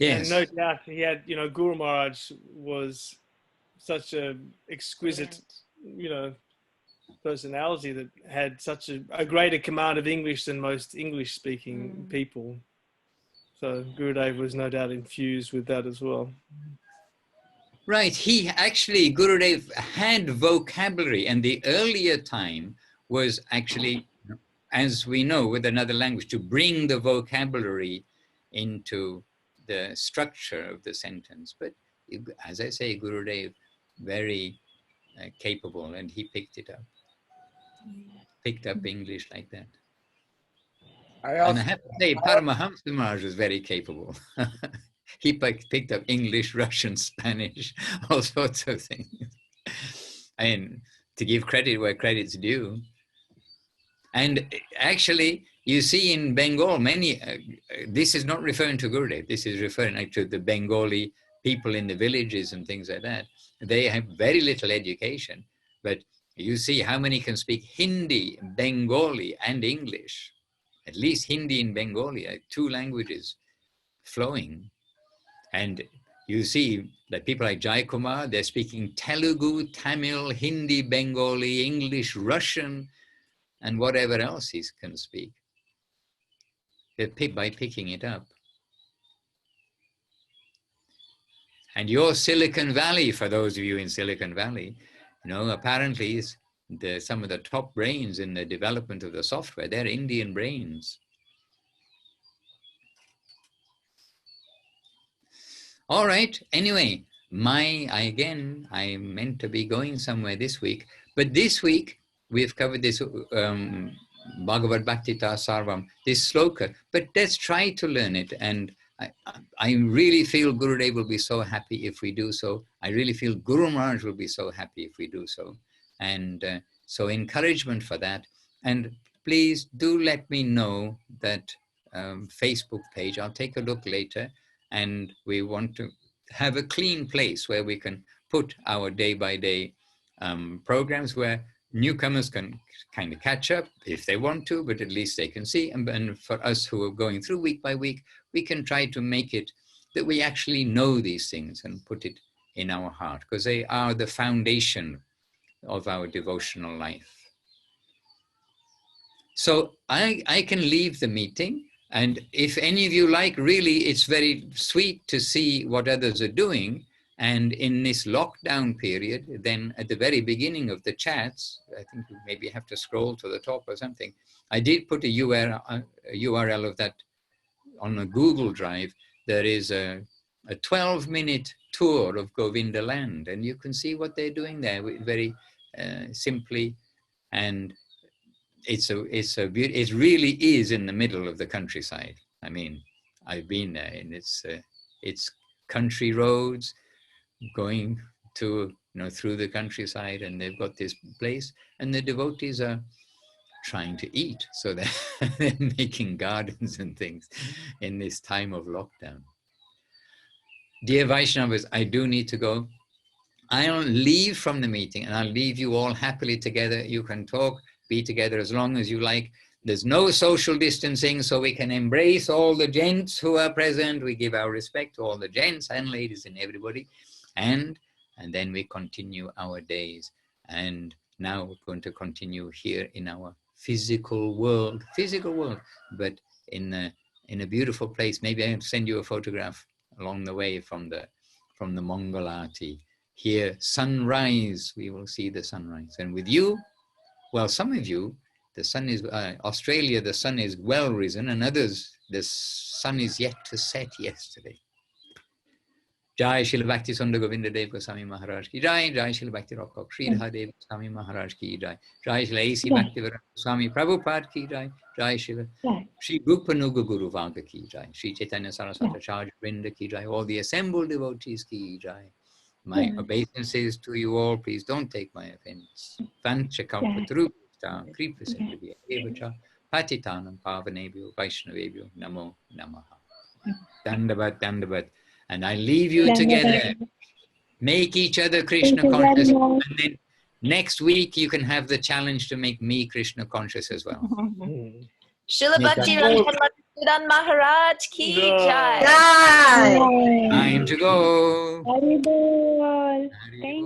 Speaker 5: And
Speaker 1: Yes.
Speaker 5: no doubt he had, you know, Guru Maharaj was such a exquisite, you know, personality that had such a greater command of English than most English-speaking people. So Gurudev was no doubt infused with that as well.
Speaker 1: Right, he actually, Gurudev had vocabulary, and the earlier time was actually, as we know with another language, to bring the vocabulary into the structure of the sentence. But as I say, Gurudev, very capable, and he picked it up. Picked up English like that. And I have to say, Paramahamsa Maharaj was very capable. He picked up English, Russian, Spanish, all sorts of things. And to give credit where credit's due. And actually, you see in Bengal, many, this is not referring to Gurudev, this is referring to the Bengali people in the villages and things like that. They have very little education, but you see how many can speak Hindi, Bengali, and English. At least Hindi and Bengali, two languages flowing. And you see that people like Jai Kumar, they're speaking Telugu, Tamil, Hindi, Bengali, English, Russian, and whatever else he can speak. By picking it up. And your Silicon Valley, for those of you in Silicon Valley, you know, apparently some of the top brains in the development of the software, they're Indian brains. All right, anyway, I meant to be going somewhere this week, but this week we've covered this Bhagavad Bhaktitah Sarvam, this sloka, but let's try to learn it. And I really feel Gurudev will be so happy if we do so. I really feel Guru Maharaj will be so happy if we do so. And so encouragement for that. And please do let me know that Facebook page. I'll take a look later. And we want to have a clean place where we can put our day-by-day programs where newcomers can kind of catch up if they want to, but at least they can see. And for us who are going through week by week, we can try to make it that we actually know these things and put it in our heart, because they are the foundation of our devotional life. So I can leave the meeting. And if any of you like, really, it's very sweet to see what others are doing. And in this lockdown period, then at the very beginning of the chats, I think you maybe have to scroll to the top or something. I did put a URL of that on a Google Drive. There is a 12-minute tour of Govinda land, and you can see what they're doing there very simply. And it really is in the middle of the countryside. I mean, I've been there, and it's country roads going to, through the countryside, and they've got this place, and the devotees are trying to eat, so they're making gardens and things in this time of lockdown. Dear Vaishnavas, I do need to go. I'll leave from the meeting, and I'll leave you all happily together. You can talk, be together as long as you like. There's no social distancing, so we can embrace all the gents who are present. We give our respect to all the gents and ladies and everybody. And then we continue our days. And now we're going to continue here in our physical world, but in a beautiful place. Maybe I can send you a photograph along the way from the Mongol Aarti. Here, sunrise, we will see the sunrise. And with you, well, some of you, the sun is, Australia, the sun is well risen, and others, the sun is yet to set yesterday. Jai Srila Bhakti Sundar Govinda Dev Goswami Maharaj ki Jai, Jai Srila Bhakti Rock Sridhar Dev Goswami Maharaj ki Jai, Jai Srila A.C. Bhakti Swami Prabhupada ki Jai, Jai Srila Shri Rupanuga Guru Vaga ki Jai, Shri Chaitanya Saraswati Acharya Vrinda ki Jai, all the assembled devotees ki Jai. My obeisances to you all, please don't take my offense. Vancha kalpatarupta kripa sindhya evacha patitanam pavanebhyo vaishnavebhyo namo namaha. Dandavat, dandavat. And I leave you together. Make each other Krishna conscious. And then next week you can have the challenge to make me Krishna conscious as well.
Speaker 4: Srila Bhakti Madhusudan Maharaj ki Jai.
Speaker 6: Jai.
Speaker 1: Time to go.
Speaker 8: Haribol. Thank